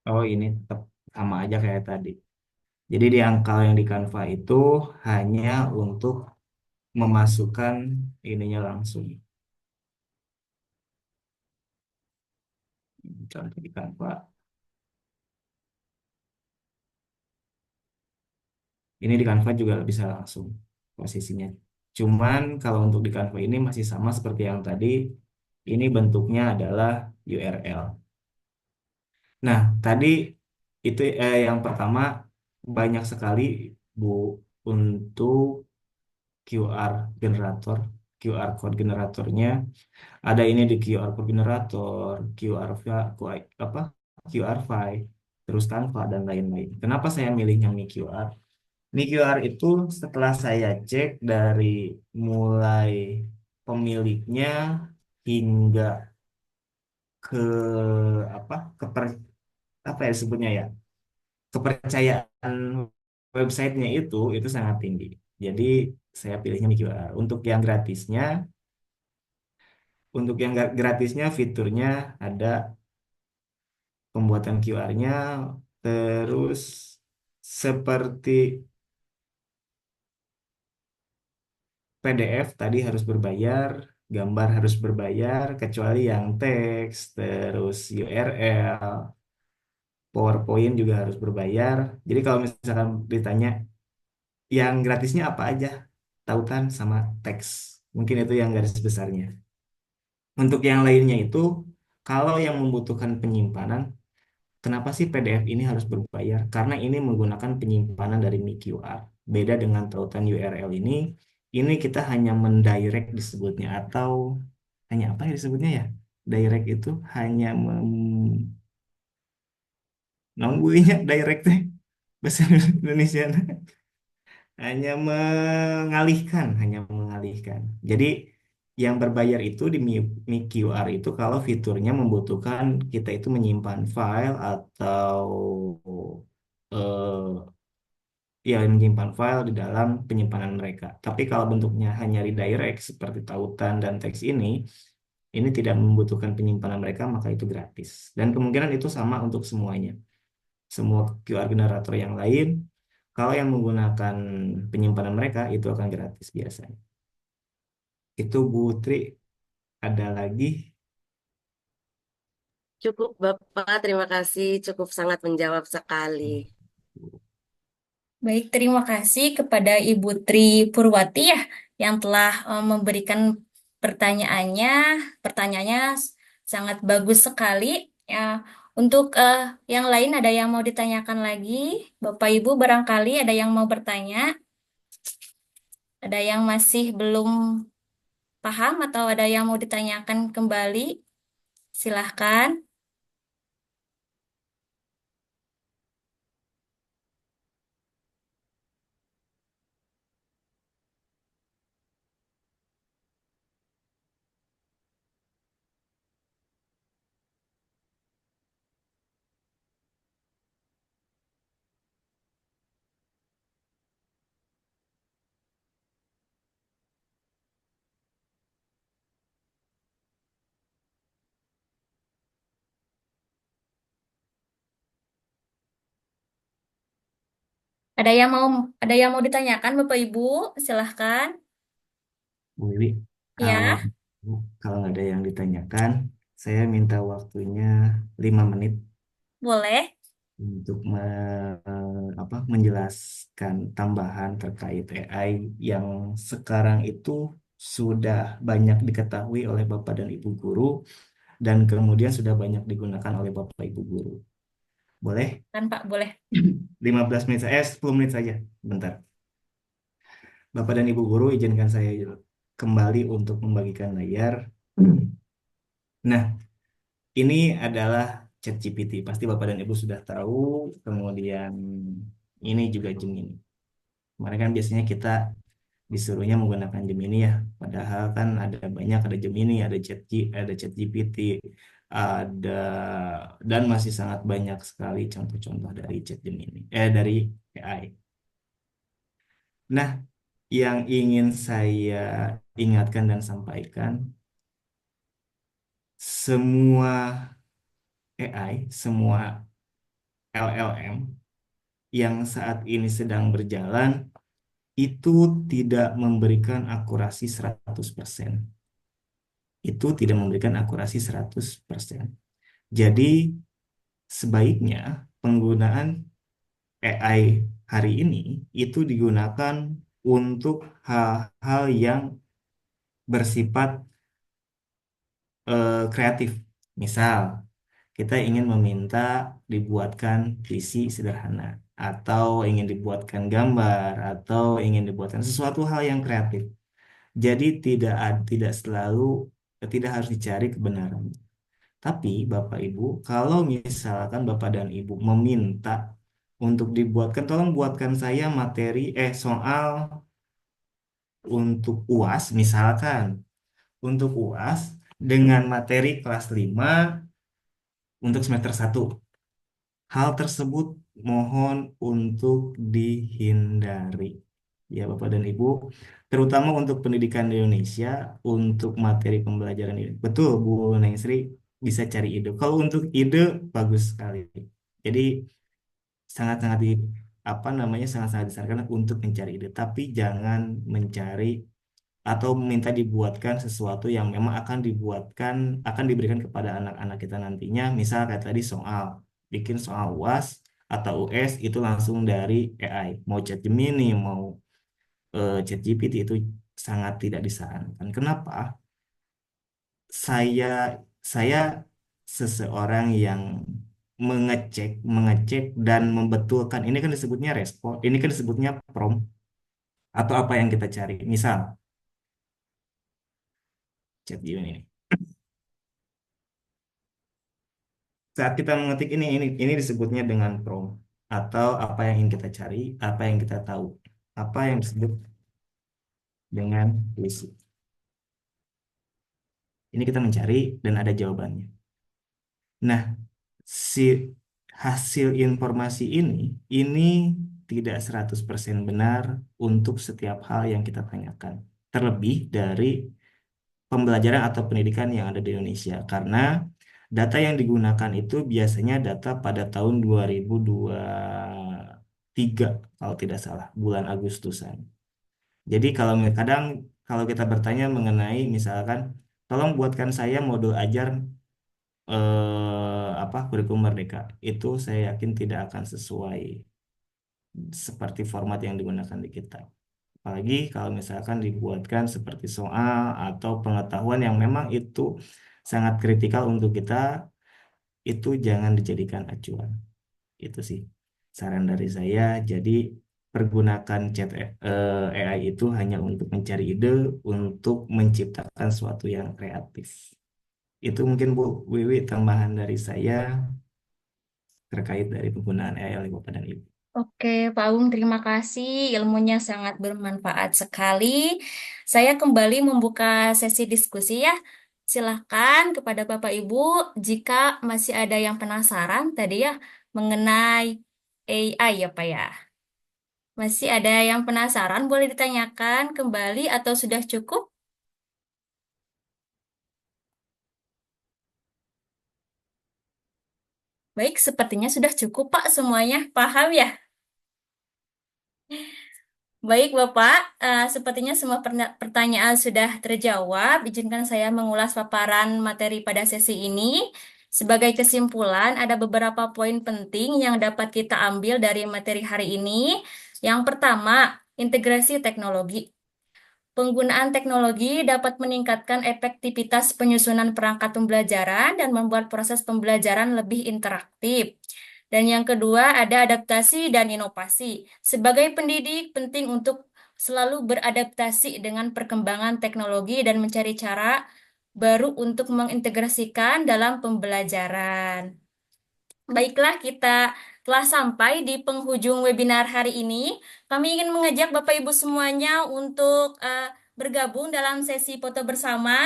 Oh, ini tetap sama aja kayak tadi. Jadi di angka yang di Canva itu hanya untuk memasukkan ininya langsung. Contoh di Canva. Ini di Canva juga bisa langsung posisinya. Cuman kalau untuk di Canva ini masih sama seperti yang tadi. Ini bentuknya adalah URL. Nah, tadi itu yang pertama banyak sekali Bu untuk QR generator, QR code generatornya. Ada ini di QR code generator, apa? QR file, terus Canva dan lain-lain. Kenapa saya milihnya Mi QR? Mi QR itu setelah saya cek dari mulai pemiliknya hingga ke apa? Apa ya sebutnya ya? Kepercayaan websitenya itu sangat tinggi. Jadi saya pilihnya Mi QR. Untuk yang gratisnya fiturnya ada pembuatan QR-nya, terus seperti PDF tadi harus berbayar, gambar harus berbayar, kecuali yang teks, terus URL, PowerPoint juga harus berbayar. Jadi kalau misalkan ditanya yang gratisnya apa aja, tautan sama teks. Mungkin itu yang garis besarnya. Untuk yang lainnya itu, kalau yang membutuhkan penyimpanan, Kenapa sih PDF ini harus berbayar? Karena ini menggunakan penyimpanan dari MiQR. Beda dengan tautan URL ini kita hanya mendirect disebutnya atau hanya apa ya disebutnya ya? Direct itu hanya nungguinnya direct teh bahasa Indonesia hanya mengalihkan. Jadi yang berbayar itu di MiQR itu kalau fiturnya membutuhkan kita itu menyimpan file atau eh, ya menyimpan file di dalam penyimpanan mereka. Tapi kalau bentuknya hanya redirect seperti tautan dan teks ini tidak membutuhkan penyimpanan mereka, maka itu gratis. Dan kemungkinan itu sama untuk semuanya. Semua QR generator yang lain, kalau yang menggunakan penyimpanan mereka, itu akan gratis biasanya. Itu Bu Tri, ada lagi?
Cukup Bapak, terima kasih. Cukup sangat menjawab sekali.
Baik, terima kasih kepada Ibu Tri Purwati ya yang telah memberikan pertanyaannya. Pertanyaannya sangat bagus sekali. Ya, untuk yang lain ada yang mau ditanyakan lagi? Bapak Ibu barangkali ada yang mau bertanya? Ada yang masih belum paham atau ada yang mau ditanyakan kembali? Silahkan. Ada yang mau ditanyakan Bapak Ibu? Silahkan.
Bu Wiwi, kalau
Ya,
kalau nggak ada yang ditanyakan, saya minta waktunya 5 menit
boleh.
untuk menjelaskan tambahan terkait AI yang sekarang itu sudah banyak diketahui oleh Bapak dan Ibu guru dan kemudian sudah banyak digunakan oleh Bapak Ibu guru. Boleh?
Kan Pak, boleh.
15 menit saja, 10 menit saja. Bentar. Bapak dan Ibu guru, izinkan saya kembali untuk membagikan layar. Nah, ini adalah ChatGPT. Pasti Bapak dan Ibu sudah tahu. Kemudian ini juga Gemini. Kemarin kan biasanya kita disuruhnya menggunakan Gemini ya. Padahal kan ada banyak, ada Gemini, ada ChatGPT, ada dan masih sangat banyak sekali contoh-contoh dari dari AI. Nah, yang ingin saya ingatkan dan sampaikan, semua AI, semua LLM yang saat ini sedang berjalan itu tidak memberikan akurasi 100%. Itu tidak memberikan akurasi 100%. Jadi sebaiknya penggunaan AI hari ini itu digunakan untuk hal-hal yang bersifat kreatif. Misal, kita ingin meminta dibuatkan visi sederhana, atau ingin dibuatkan gambar, atau ingin dibuatkan sesuatu hal yang kreatif. Jadi tidak selalu tidak harus dicari kebenaran. Tapi Bapak Ibu, kalau misalkan Bapak dan Ibu meminta untuk dibuatkan, tolong buatkan saya soal untuk UAS misalkan, untuk UAS dengan materi kelas 5 untuk semester 1. Hal tersebut mohon untuk dihindari. Ya Bapak dan Ibu, terutama untuk pendidikan di Indonesia, untuk materi pembelajaran ini. Betul Bu Nengsri, bisa cari ide. Kalau untuk ide, bagus sekali. Jadi sangat-sangat sangat-sangat disarankan untuk mencari ide. Tapi jangan mencari atau minta dibuatkan sesuatu yang memang akan diberikan kepada anak-anak kita nantinya. Misal kayak tadi bikin soal UAS atau US itu langsung dari AI, mau ChatGemini, mau ChatGPT itu sangat tidak disarankan. Kenapa? Saya saya seseorang yang mengecek dan membetulkan. Ini kan disebutnya respon, ini kan disebutnya prompt atau apa yang kita cari. Misal, chat Gemini ini. Saat kita mengetik ini disebutnya dengan prompt atau apa yang ingin kita cari, apa yang kita tahu, apa yang disebut dengan puisi. Ini kita mencari dan ada jawabannya. Nah, si hasil informasi ini tidak 100% benar untuk setiap hal yang kita tanyakan. Terlebih dari pembelajaran atau pendidikan yang ada di Indonesia. Karena data yang digunakan itu biasanya data pada tahun 2023, kalau tidak salah, bulan Agustusan. Jadi kadang kalau kita bertanya mengenai misalkan, tolong buatkan saya modul ajar kurikulum Merdeka, itu saya yakin tidak akan sesuai seperti format yang digunakan di kita. Apalagi kalau misalkan dibuatkan seperti soal atau pengetahuan yang memang itu sangat kritikal untuk kita, itu jangan dijadikan acuan. Itu sih saran dari saya. Jadi pergunakan chat AI itu hanya untuk mencari ide, untuk menciptakan sesuatu yang kreatif. Itu mungkin Bu Wiwi tambahan dari saya terkait dari penggunaan AI oleh Bapak dan Ibu.
Oke, Pak Agung, terima kasih. Ilmunya sangat bermanfaat sekali. Saya kembali membuka sesi diskusi ya. Silahkan kepada Bapak Ibu, jika masih ada yang penasaran tadi ya mengenai AI ya Pak ya. Masih ada yang penasaran, boleh ditanyakan kembali atau sudah cukup? Baik, sepertinya sudah cukup Pak semuanya. Paham ya? Baik, Bapak. Sepertinya semua pertanyaan sudah terjawab. Izinkan saya mengulas paparan materi pada sesi ini. Sebagai kesimpulan, ada beberapa poin penting yang dapat kita ambil dari materi hari ini. Yang pertama, integrasi teknologi. Penggunaan teknologi dapat meningkatkan efektivitas penyusunan perangkat pembelajaran dan membuat proses pembelajaran lebih interaktif. Dan yang kedua, ada adaptasi dan inovasi. Sebagai pendidik, penting untuk selalu beradaptasi dengan perkembangan teknologi dan mencari cara baru untuk mengintegrasikan dalam pembelajaran. Baiklah, kita telah sampai di penghujung webinar hari ini. Kami ingin mengajak Bapak Ibu semuanya untuk bergabung dalam sesi foto bersama.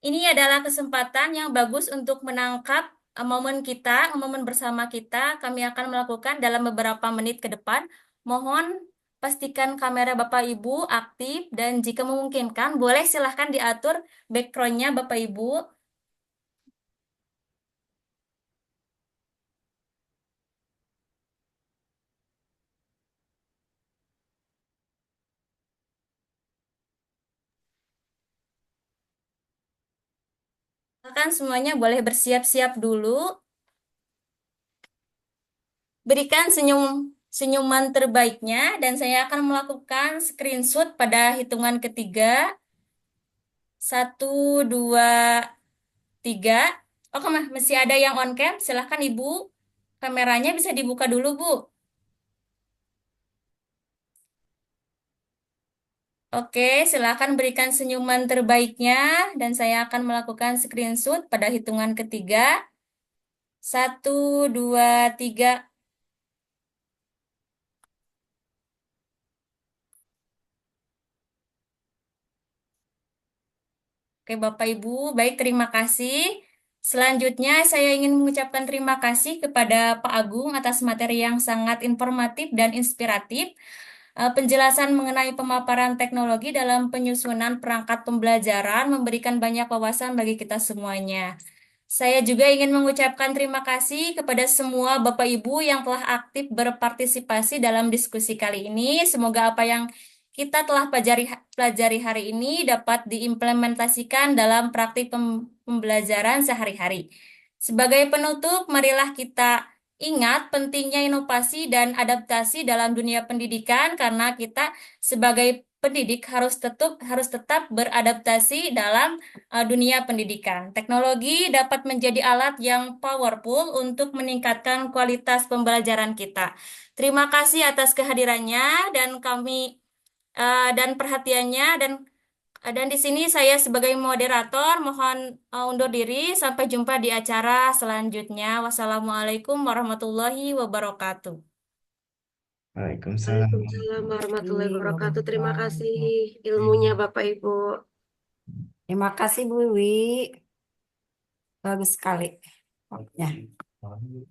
Ini adalah kesempatan yang bagus untuk menangkap momen kita, momen bersama kita. Kami akan melakukan dalam beberapa menit ke depan. Mohon pastikan kamera Bapak Ibu aktif dan jika memungkinkan, boleh silahkan diatur background-nya Bapak Ibu. Silakan semuanya boleh bersiap-siap dulu. Berikan senyuman terbaiknya dan saya akan melakukan screenshot pada hitungan ketiga. 1, 2, 3. Oh, masih ada yang on cam. Silahkan Ibu. Kameranya bisa dibuka dulu, Bu. Oke, silakan berikan senyuman terbaiknya dan saya akan melakukan screenshot pada hitungan ketiga. 1, 2, 3. Oke, Bapak Ibu, baik, terima kasih. Selanjutnya, saya ingin mengucapkan terima kasih kepada Pak Agung atas materi yang sangat informatif dan inspiratif. Penjelasan mengenai pemaparan teknologi dalam penyusunan perangkat pembelajaran memberikan banyak wawasan bagi kita semuanya. Saya juga ingin mengucapkan terima kasih kepada semua Bapak Ibu yang telah aktif berpartisipasi dalam diskusi kali ini. Semoga apa yang kita telah pelajari hari ini dapat diimplementasikan dalam praktik pembelajaran sehari-hari. Sebagai penutup, marilah kita ingat pentingnya inovasi dan adaptasi dalam dunia pendidikan karena kita sebagai pendidik harus tetap beradaptasi dalam dunia pendidikan. Teknologi dapat menjadi alat yang powerful untuk meningkatkan kualitas pembelajaran kita. Terima kasih atas kehadirannya dan perhatiannya dan di sini saya sebagai moderator mohon undur diri. Sampai jumpa di acara selanjutnya. Wassalamualaikum warahmatullahi wabarakatuh.
Waalaikumsalam.
Waalaikumsalam warahmatullahi wabarakatuh. Terima kasih
Wabarakatuh.
ilmunya Bapak Ibu.
Terima kasih Bu Wi. Bagus sekali. Pokoknya.